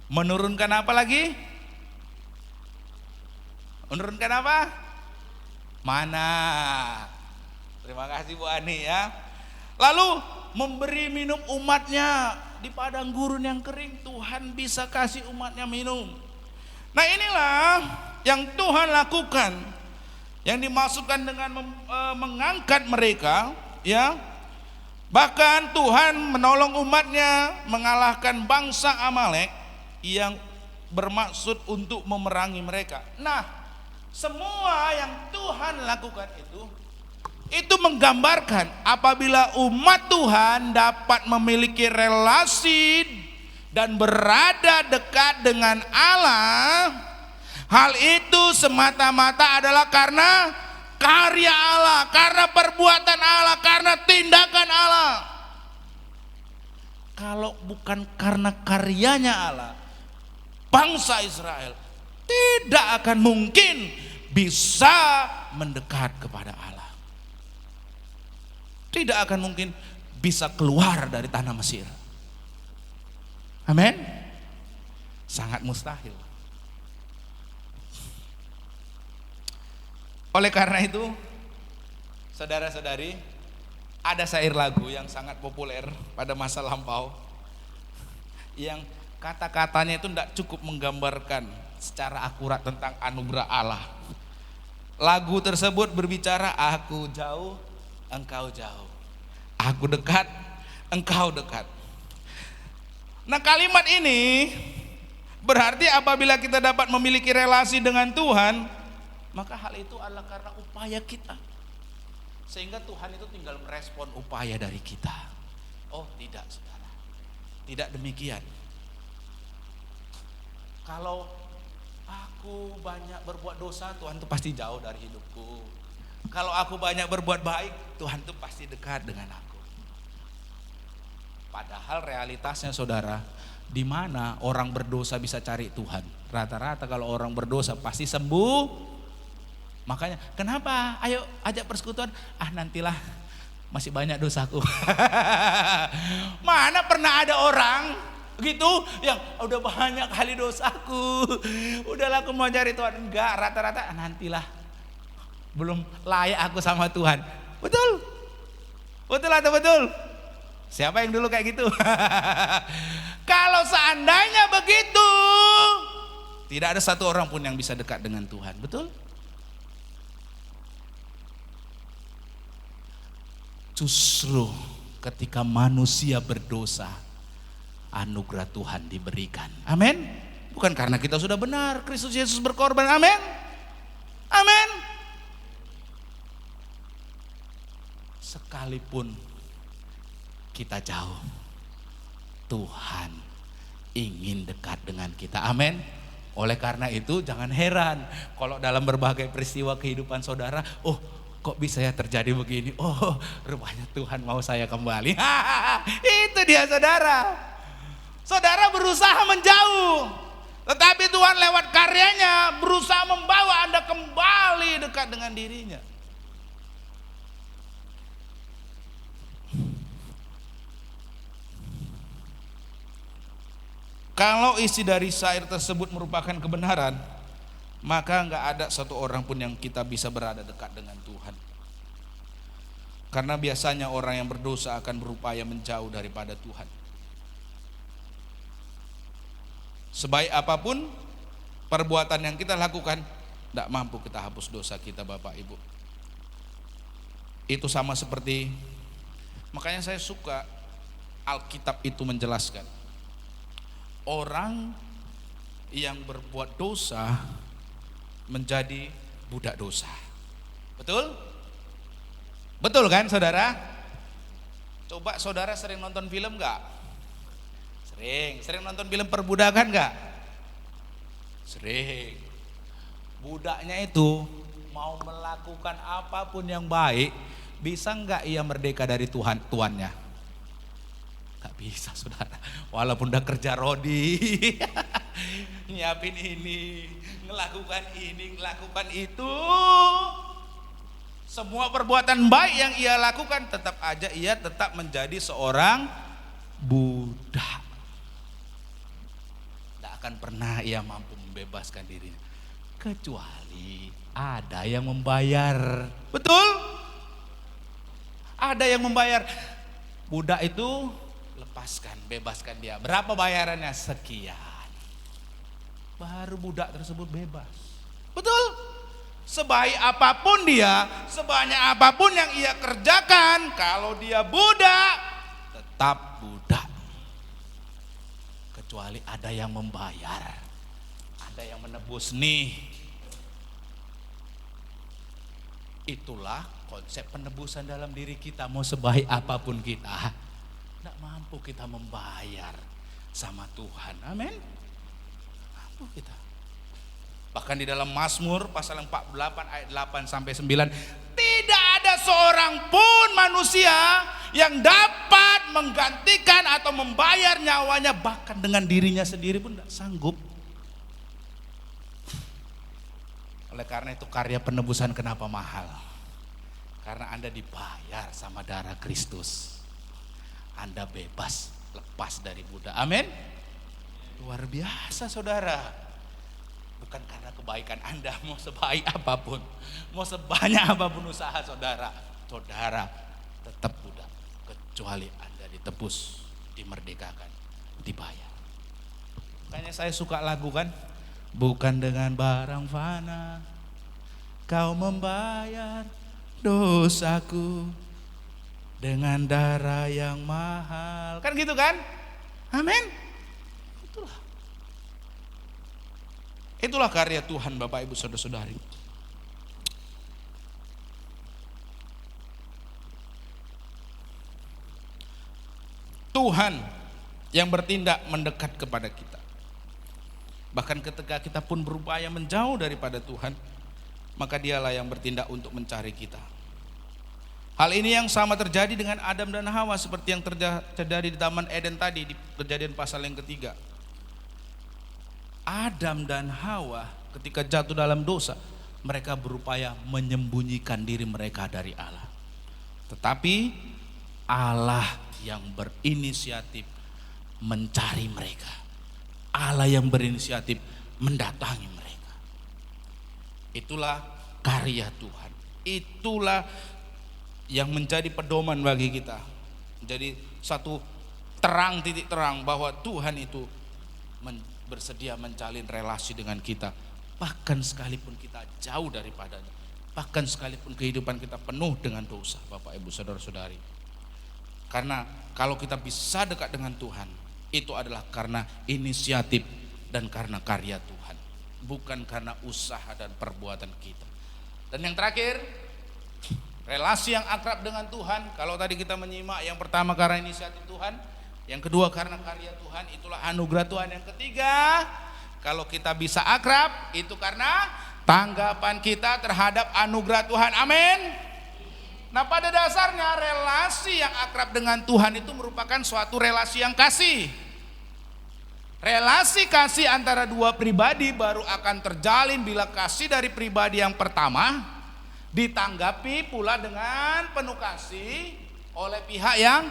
S2: Menurunkan apa lagi? Menurunkan apa? Mana? Terima kasih Bu Ani ya. Lalu memberi minum umatnya di padang gurun yang kering. Tuhan bisa kasih umatnya minum. Nah inilah yang Tuhan lakukan, yang dimaksudkan dengan mengangkat mereka, ya. Bahkan Tuhan menolong umatnya mengalahkan bangsa Amalek yang bermaksud untuk memerangi mereka. Nah, semua yang Tuhan lakukan itu menggambarkan apabila umat Tuhan dapat memiliki relasi dan berada dekat dengan Allah, hal itu semata-mata adalah karena karya Allah, karena perbuatan Allah, karena tindakan Allah. Kalau bukan karena karyanya Allah, bangsa Israel tidak akan mungkin bisa mendekat kepada Allah. Tidak akan mungkin bisa keluar dari tanah Mesir. Amin. Sangat mustahil. Oleh karena itu, saudara-saudari, ada syair lagu yang sangat populer pada masa lampau, yang kata-katanya itu tidak cukup menggambarkan secara akurat tentang anugerah Allah. Lagu tersebut berbicara, aku jauh, engkau jauh, aku dekat, engkau dekat. Nah, kalimat ini berarti apabila kita dapat memiliki relasi dengan Tuhan, maka hal itu adalah karena upaya kita, sehingga Tuhan itu tinggal merespon upaya dari kita. Oh tidak, saudara, tidak demikian. Kalau aku banyak berbuat dosa, Tuhan itu pasti jauh dari hidupku. Kalau aku banyak berbuat baik, Tuhan itu pasti dekat dengan aku. Padahal realitasnya, saudara, di mana orang berdosa bisa cari Tuhan? Rata-rata kalau orang berdosa pasti sembuh. Makanya kenapa? Ayo ajak persekutuan. Ah nantilah, masih banyak dosaku. Mana pernah ada orang gitu yang udah banyak kali dosaku, udahlah aku mau cari Tuhan. Enggak, rata-rata nantilah, belum layak aku sama Tuhan. Betul? Betul atau betul? Siapa yang dulu kayak gitu? Kalau seandainya begitu, tidak ada satu orang pun yang bisa dekat dengan Tuhan. Betul? Justru ketika manusia berdosa, anugerah Tuhan diberikan. Amin. Bukan karena kita sudah benar, Kristus Yesus berkorban. Amin. Amin. Sekalipun kita jauh, Tuhan ingin dekat dengan kita. Amin. Oleh karena itu jangan heran kalau dalam berbagai peristiwa kehidupan saudara, oh kok bisa ya terjadi begini? Oh, rupanya Tuhan mau saya kembali. Itu dia, saudara. Saudara berusaha menjauh, tetapi Tuhan lewat karyanya berusaha membawa Anda kembali dekat dengan dirinya. Kalau isi dari syair tersebut merupakan kebenaran, maka nggak ada satu orang pun yang kita bisa berada dekat dengan Tuhan. Karena biasanya orang yang berdosa akan berupaya menjauh daripada Tuhan. Sebaik apapun perbuatan yang kita lakukan, tidak mampu kita hapus dosa kita, Bapak Ibu. Itu sama seperti, makanya saya suka Alkitab itu menjelaskan, orang yang berbuat dosa menjadi budak dosa. Betul? Betul kan, saudara? Coba saudara sering nonton film enggak? Sering nonton film perbudakan enggak? Sering. Budaknya itu mau melakukan apapun yang baik, bisa enggak ia merdeka dari tuannya? Enggak bisa, saudara. Walaupun udah kerja rodi, nyiapin ini, ngelakukan itu, semua perbuatan baik yang ia lakukan, tetap aja ia tetap menjadi seorang budak. Tidak akan pernah ia mampu membebaskan dirinya, kecuali ada yang membayar. Betul? Ada yang membayar. Budak itu lepaskan, bebaskan dia. Berapa bayarannya? Sekian. Baru budak tersebut bebas. Betul? sebaik apapun dia, sebanyak apapun yang ia kerjakan, kalau dia budak, tetap budak. Kecuali ada yang membayar, ada yang menebus nih. Itulah konsep penebusan dalam diri kita. Mau sebaik apapun kita, tidak mampu kita membayar sama Tuhan. Amin. Mampu kita. Bahkan di dalam Mazmur pasal 48 ayat 8 sampai 9, tidak ada seorang pun manusia yang dapat menggantikan atau membayar nyawanya, bahkan dengan dirinya sendiri pun tidak sanggup. Oleh karena itu karya penebusan kenapa mahal? Karena Anda dibayar sama darah Kristus. Anda bebas, lepas dari budak. Amin. Luar biasa saudara. Bukan karena kebaikan Anda, mau sebaik apapun, mau sebanyak apapun usaha saudara, saudara tetap budak. Kecuali Anda ditebus, dimerdekakan, dibayar. Makanya saya suka lagu kan, bukan dengan barang fana kau membayar dosaku, dengan darah yang mahal. Kan gitu kan? Amin. Itulah karya Tuhan Bapak Ibu Saudara-saudari. Tuhan yang bertindak mendekat kepada kita. Bahkan ketika kita pun berupaya menjauh daripada Tuhan, maka dialah yang bertindak untuk mencari kita. Hal ini yang sama terjadi dengan Adam dan Hawa, seperti yang terjadi di Taman Eden tadi, di Kejadian pasal yang ketiga. Adam dan Hawa ketika jatuh dalam dosa, mereka berupaya menyembunyikan diri mereka dari Allah. Tetapi Allah yang berinisiatif mencari mereka. Allah yang berinisiatif mendatangi mereka. Itulah karya Tuhan. Itulah yang menjadi pedoman bagi kita. Jadi satu terang, titik terang bahwa Tuhan itu bersedia menjalin relasi dengan kita, bahkan sekalipun kita jauh daripadanya, bahkan sekalipun kehidupan kita penuh dengan dosa, Bapak Ibu Saudara-saudari. Karena kalau kita bisa dekat dengan Tuhan, itu adalah karena inisiatif dan karena karya Tuhan, bukan karena usaha dan perbuatan kita. Dan yang terakhir, relasi yang akrab dengan Tuhan. Kalau tadi kita menyimak, yang pertama karena inisiatif Tuhan, yang kedua karena karya Tuhan, itulah anugerah Tuhan. Yang ketiga, kalau kita bisa akrab, itu karena tanggapan kita terhadap anugerah Tuhan. Amin. Nah, pada dasarnya relasi yang akrab dengan Tuhan itu merupakan suatu relasi yang kasih. Relasi kasih antara dua pribadi baru akan terjalin bila kasih dari pribadi yang pertama ditanggapi pula dengan penuh kasih oleh pihak yang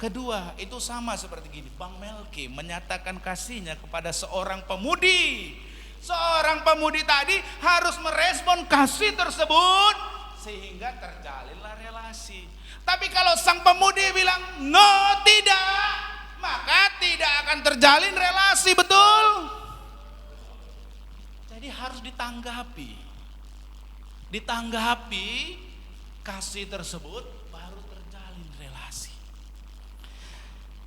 S2: kedua. Itu sama seperti gini, Bang Melki menyatakan kasihnya kepada seorang pemudi. Seorang pemudi tadi harus merespon kasih tersebut sehingga terjalinlah relasi. Tapi kalau sang pemudi bilang no, tidak, maka tidak akan terjalin relasi, betul? Jadi harus ditanggapi kasih tersebut, baru terjalin relasi.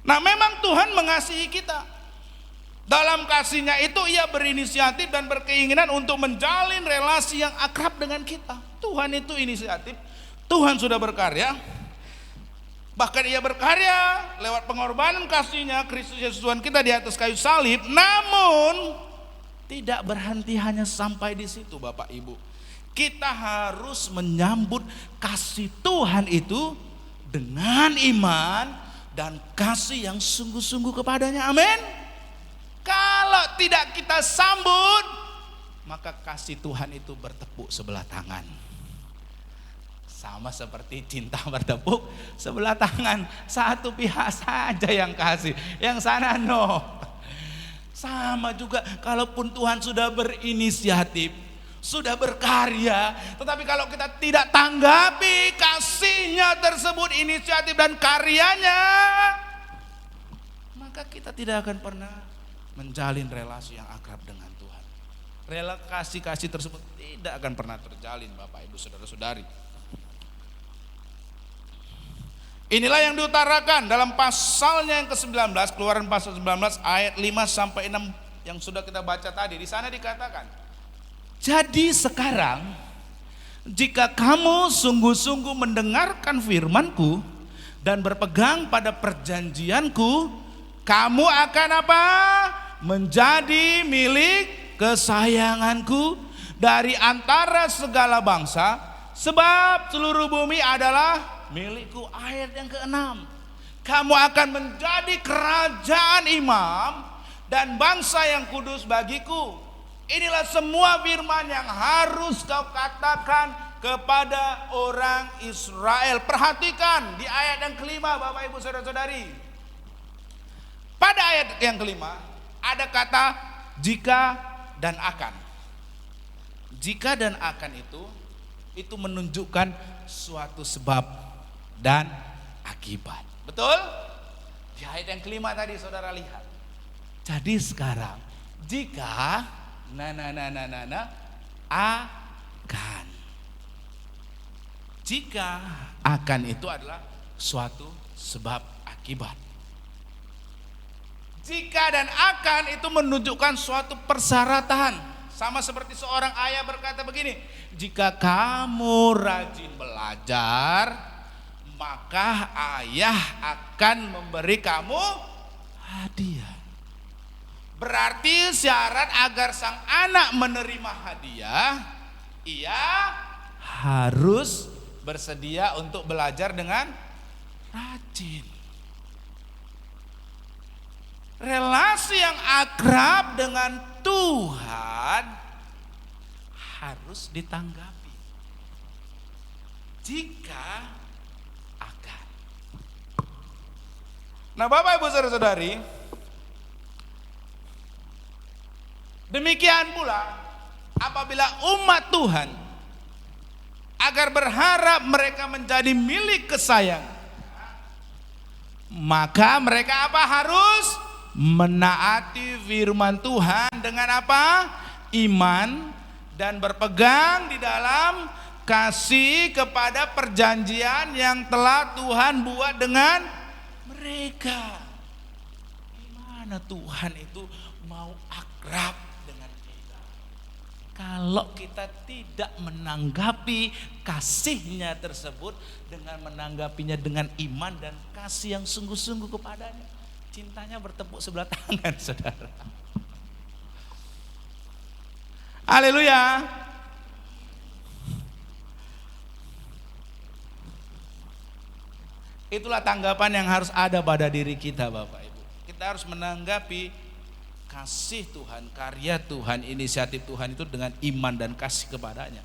S2: Nah, memang Tuhan mengasihi kita. Dalam kasihnya itu ia berinisiatif dan berkeinginan untuk menjalin relasi yang akrab dengan kita. Tuhan itu inisiatif, Tuhan sudah berkarya. Bahkan ia berkarya lewat pengorbanan kasihnya, Kristus Yesus Tuhan kita di atas kayu salib. Namun tidak berhenti hanya sampai di situ, Bapak Ibu. Kita harus menyambut kasih Tuhan itu dengan iman dan kasih yang sungguh-sungguh kepadanya. Amin. Kalau tidak kita sambut, maka kasih Tuhan itu bertepuk sebelah tangan. Sama seperti cinta bertepuk sebelah tangan. Satu pihak saja yang kasih, yang sana no. Sama juga kalaupun Tuhan sudah berinisiatif, sudah berkarya, tetapi kalau kita tidak tanggapi kasihnya tersebut, inisiatif dan karyanya, maka kita tidak akan pernah menjalin relasi yang akrab dengan Tuhan. relasi kasih tersebut tidak akan pernah terjalin, Bapak Ibu Saudara-saudari. Inilah yang diutarakan dalam pasalnya yang ke-19, Keluaran pasal 19 ayat 5 sampai 6 yang sudah kita baca tadi. Di sana dikatakan, jadi sekarang jika kamu sungguh-sungguh mendengarkan firman-Ku dan berpegang pada perjanjian-Ku, kamu akan apa? Menjadi milik kesayangan-Ku dari antara segala bangsa, sebab seluruh bumi adalah milikku. Ayat yang ke-6, kamu akan menjadi kerajaan imam dan bangsa yang kudus bagiku. Inilah semua firman yang harus kau katakan kepada orang Israel. Perhatikan di ayat yang kelima, Bapak Ibu Saudara-saudari. Pada ayat yang kelima ada kata jika dan akan. Jika dan akan itu menunjukkan suatu sebab dan akibat. Betul? Di ayat yang kelima tadi saudara lihat. Jadi sekarang jika akan. Jika akan itu adalah suatu sebab akibat. Jika dan akan itu menunjukkan suatu persyaratan. Sama seperti seorang ayah berkata begini, jika kamu rajin belajar, maka ayah akan memberi kamu hadiah. Berarti syarat agar sang anak menerima hadiah, ia harus bersedia untuk belajar dengan rajin. Relasi yang akrab dengan Tuhan harus ditanggapi. Jika akan. Nah, Bapak Ibu Saudara-saudari, demikian pula apabila umat Tuhan agar berharap mereka menjadi milik kesayangan, maka mereka apa? Harus menaati firman Tuhan dengan apa? Iman dan berpegang di dalam kasih kepada perjanjian yang telah Tuhan buat dengan mereka. Gimana Tuhan itu mau akrab dengan kita kalau kita tidak menanggapi kasihnya tersebut dengan menanggapinya dengan iman dan kasih yang sungguh-sungguh kepadanya. Cintanya bertepuk sebelah tangan, saudara. Haleluya. Itulah tanggapan yang harus ada pada diri kita, Bapak Ibu. Kita harus menanggapi kasih Tuhan, karya Tuhan, inisiatif Tuhan itu dengan iman dan kasih kepadanya.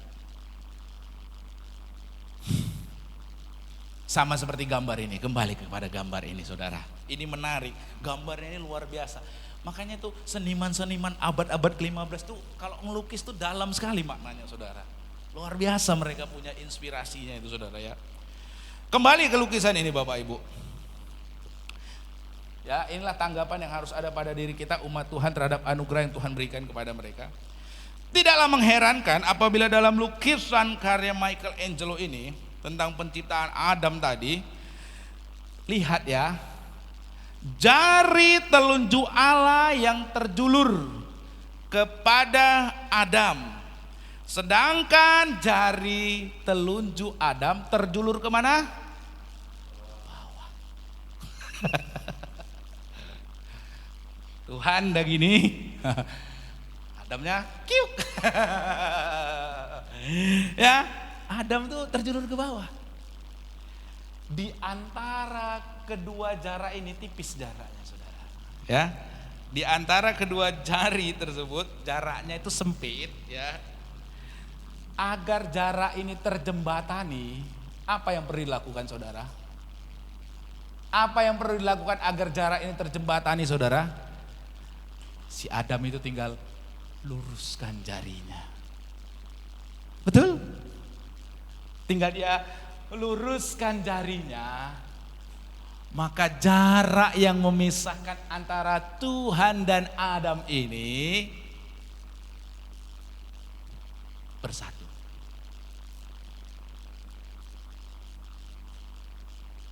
S2: Sama seperti gambar ini, kembali kepada gambar ini saudara. Ini menarik, gambarnya ini luar biasa. Makanya tuh seniman-seniman abad-abad ke-15 tuh kalau ngelukis tuh dalam sekali maknanya saudara. Luar biasa mereka punya inspirasinya itu saudara ya. Kembali ke lukisan ini Bapak Ibu. Ya, inilah tanggapan yang harus ada pada diri kita umat Tuhan terhadap anugerah yang Tuhan berikan kepada mereka. Tidaklah mengherankan apabila dalam lukisan karya Michelangelo ini tentang penciptaan Adam tadi, lihat ya, jari telunjuk Allah yang terjulur kepada Adam, sedangkan jari telunjuk Adam terjulur kemana? Bawah. Tuhan dah gini, Adamnya kiuk. Ya, Adam tuh terjulur ke bawah. Di antara kedua jarak ini tipis jaraknya saudara. Ya, di antara kedua jari tersebut jaraknya itu sempit ya. Agar jarak ini terjembatani, apa yang perlu dilakukan saudara? Apa yang perlu dilakukan agar jarak ini terjembatani saudara? Si Adam itu tinggal luruskan jarinya. Betul? Tinggal dia luruskan jarinya, maka jarak yang memisahkan antara Tuhan dan Adam ini bersatu.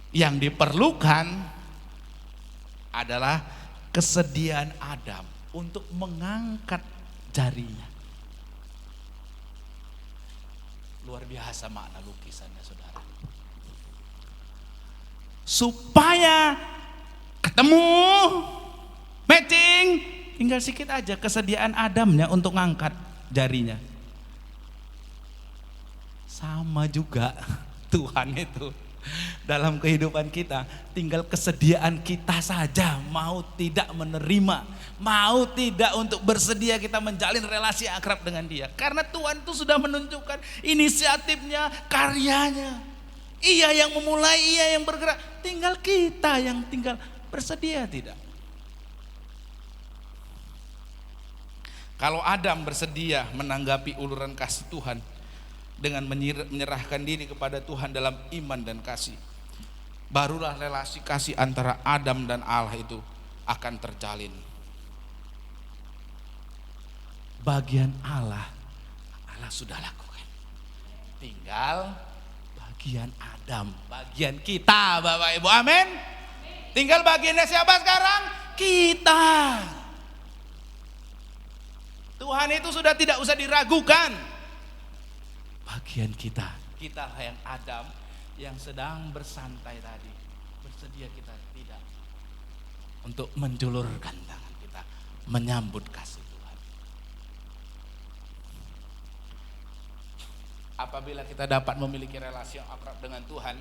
S2: Yang diperlukan adalah kesediaan Adam untuk mengangkat jarinya. Luar biasa makna lukisannya, saudara. Supaya ketemu, matching, tinggal sedikit aja kesediaan Adamnya untuk ngangkat jarinya. Sama juga Tuhan itu dalam kehidupan kita, tinggal kesediaan kita saja mau tidak menerima, mau tidak untuk bersedia kita menjalin relasi akrab dengan Dia. Karena Tuhan itu sudah menunjukkan inisiatifnya, karyanya. Ia yang memulai, Ia yang bergerak. Tinggal kita yang tinggal bersedia tidak. Kalau Adam bersedia menanggapi uluran kasih Tuhan dengan menyerahkan diri kepada Tuhan dalam iman dan kasih, barulah relasi kasih antara Adam dan Allah itu akan terjalin. Bagian Allah sudah lakukan. Tinggal bagian Adam, bagian kita, Bapak Ibu, amin. Tinggal bagiannya siapa sekarang? Kita. Tuhan itu sudah tidak usah diragukan. Bagian kita yang Adam yang sedang bersantai tadi, bersedia kita tidak untuk menjulurkan tangan kita menyambut kasih Tuhan. Apabila kita dapat memiliki relasi yang akrab dengan Tuhan,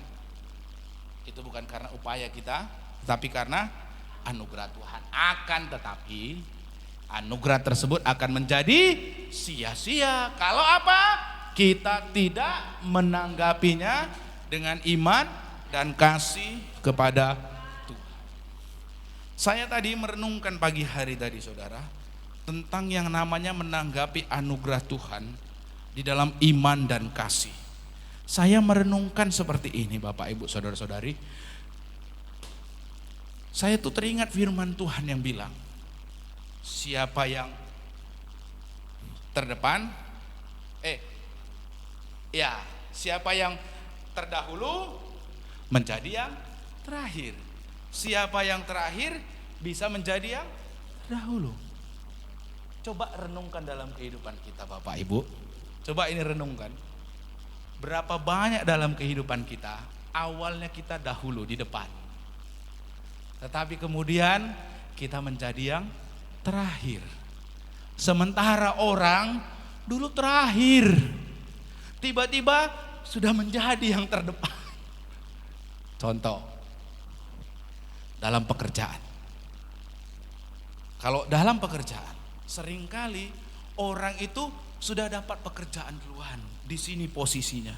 S2: itu bukan karena upaya kita, tapi karena anugerah Tuhan. Akan tetapi anugerah tersebut akan menjadi sia-sia kalau apa? Kita tidak menanggapinya dengan iman dan kasih kepada Tuhan. Saya tadi merenungkan pagi hari tadi, saudara, tentang yang namanya menanggapi anugerah Tuhan di dalam iman dan kasih. Saya merenungkan seperti ini, Bapak Ibu saudara-saudari. Saya tuh teringat firman Tuhan yang bilang, siapa yang terdepan, siapa yang terdahulu menjadi yang terakhir. Siapa yang terakhir bisa menjadi yang terdahulu. Coba renungkan dalam kehidupan kita, Bapak Ibu. Coba ini renungkan. Berapa banyak dalam kehidupan kita, awalnya kita dahulu di depan. Tetapi kemudian kita menjadi yang terakhir. Sementara orang dulu terakhir, tiba-tiba sudah menjadi yang terdepan. Contoh, dalam pekerjaan. Kalau dalam pekerjaan, seringkali orang itu sudah dapat pekerjaan duluan, di sini posisinya.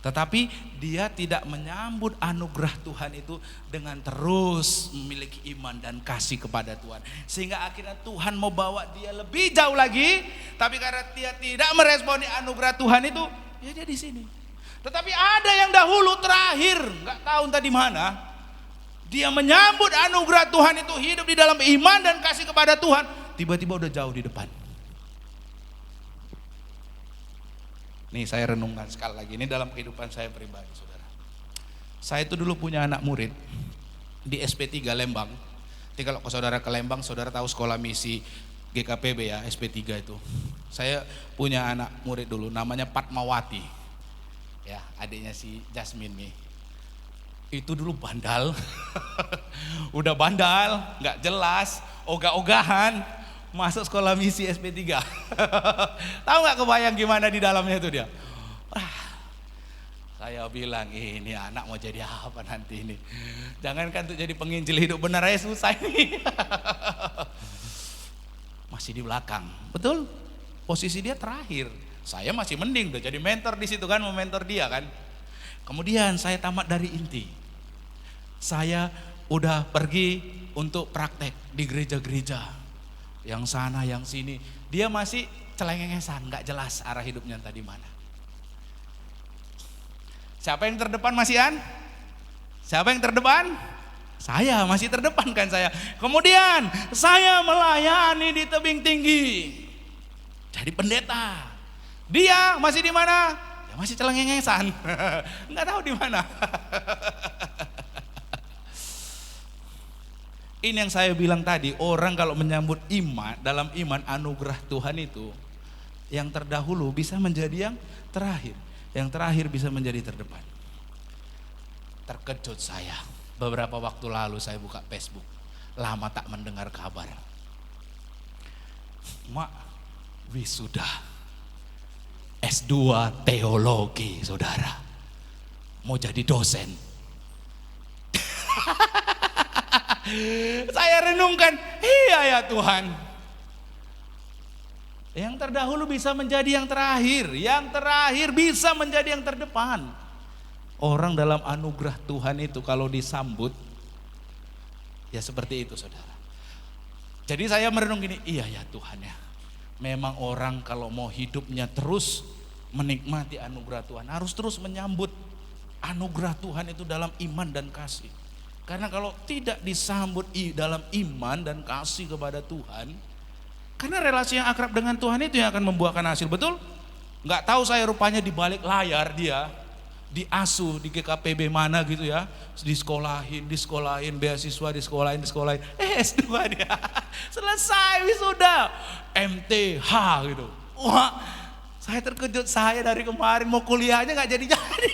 S2: Tetapi dia tidak menyambut anugerah Tuhan itu dengan terus memiliki iman dan kasih kepada Tuhan. Sehingga akhirnya Tuhan mau bawa dia lebih jauh lagi, tapi karena dia tidak meresponi anugerah Tuhan itu, ya dia di sini. Tetapi ada yang dahulu terakhir, nggak tahu entah di mana, dia menyambut anugerah Tuhan itu, hidup di dalam iman dan kasih kepada Tuhan, tiba-tiba udah jauh di depan. Nih saya renungkan sekali lagi, ini dalam kehidupan saya pribadi, saudara. Saya itu dulu punya anak murid di SP3 Lembang. Jadi kalau saudara ke Lembang, saudara tahu sekolah misi GKPB ya, SP3 itu. Saya punya anak murid dulu, namanya Fatmawati. Ya, adiknya si Jasmine nih. Itu dulu bandal, udah bandal, nggak jelas, ogah-ogahan. Masuk sekolah misi SP3. Tahu nggak kebayang gimana di dalamnya itu dia? Saya bilang ini anak mau jadi apa nanti ini? Jangankan untuk jadi penginjil hidup benar aja susah ini. Masih di belakang, betul? Posisi dia terakhir. Saya masih mending udah jadi mentor di situ kan, mau mentor dia kan. Kemudian saya tamat dari inti. Saya udah pergi untuk praktek di gereja-gereja. Yang sana, yang sini, dia masih celengengesan, nggak jelas arah hidupnya tadi mana. Siapa yang terdepan Mas Ian? Siapa yang terdepan? Saya masih terdepan kan saya. Kemudian saya melayani di tebing tinggi. jadi pendeta. Dia masih di mana? Ya masih celengengesan. Nggak tahu di mana. Ini yang saya bilang tadi, orang kalau menyambut iman, dalam iman anugerah Tuhan itu, yang terdahulu bisa menjadi yang terakhir. Yang terakhir bisa menjadi terdepan. Terkejut saya, beberapa waktu lalu saya buka Facebook, lama tak mendengar kabar. Mak, wisuda S2 teologi saudara, mau jadi dosen. Saya renungkan, iya ya Tuhan, yang terdahulu bisa menjadi yang terakhir bisa menjadi yang terdepan. Orang dalam anugerah Tuhan itu kalau disambut, ya seperti itu saudara. Jadi saya merenung gini, iya ya Tuhan ya, memang orang kalau mau hidupnya terus menikmati anugerah Tuhan, harus terus menyambut anugerah Tuhan itu dalam iman dan kasih. Karena kalau tidak disambut dalam iman dan kasih kepada Tuhan, karena relasi yang akrab dengan Tuhan itu yang akan membuahkan hasil, betul? Nggak tahu saya rupanya di balik layar dia diasuh di GKPB mana gitu ya, disekolahin, beasiswa disekolahin, S2 dia, selesai wisuda, MTH gitu. Wah, saya terkejut, saya dari kemarin mau kuliahnya nggak jadi-jadi.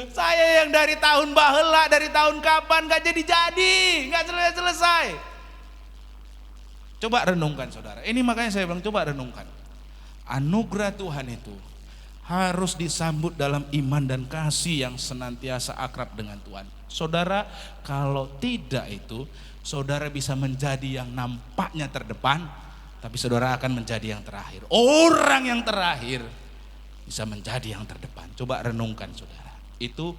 S2: Saya yang dari tahun bahela, dari tahun kapan nggak jadi-jadi, nggak selesai. Coba renungkan saudara, ini makanya saya bilang coba renungkan. Anugerah Tuhan itu harus disambut dalam iman dan kasih yang senantiasa akrab dengan Tuhan. Saudara, kalau tidak itu, saudara bisa menjadi yang nampaknya terdepan, tapi saudara akan menjadi yang terakhir. Orang yang terakhir bisa menjadi yang terdepan. Coba renungkan saudara. Itu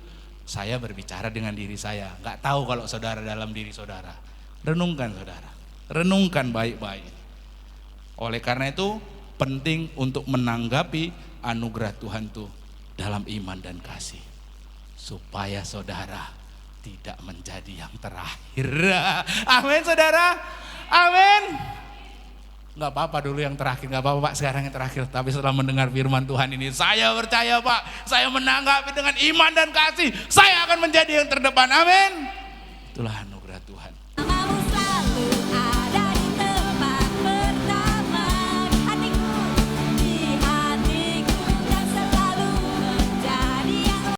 S2: saya berbicara dengan diri saya. Gak tahu kalau saudara dalam diri saudara. Renungkan saudara. Renungkan baik-baik. Oleh karena itu penting untuk menanggapi anugerah Tuhan itu dalam iman dan kasih, supaya saudara tidak menjadi yang terakhir. Amin saudara, amin. Gak apa-apa dulu yang terakhir, gak apa-apa Pak sekarang yang terakhir. Tapi setelah mendengar firman Tuhan ini, saya percaya Pak, saya menanggapi dengan iman dan kasih, saya akan menjadi yang terdepan. Amin. Itulah anugerah.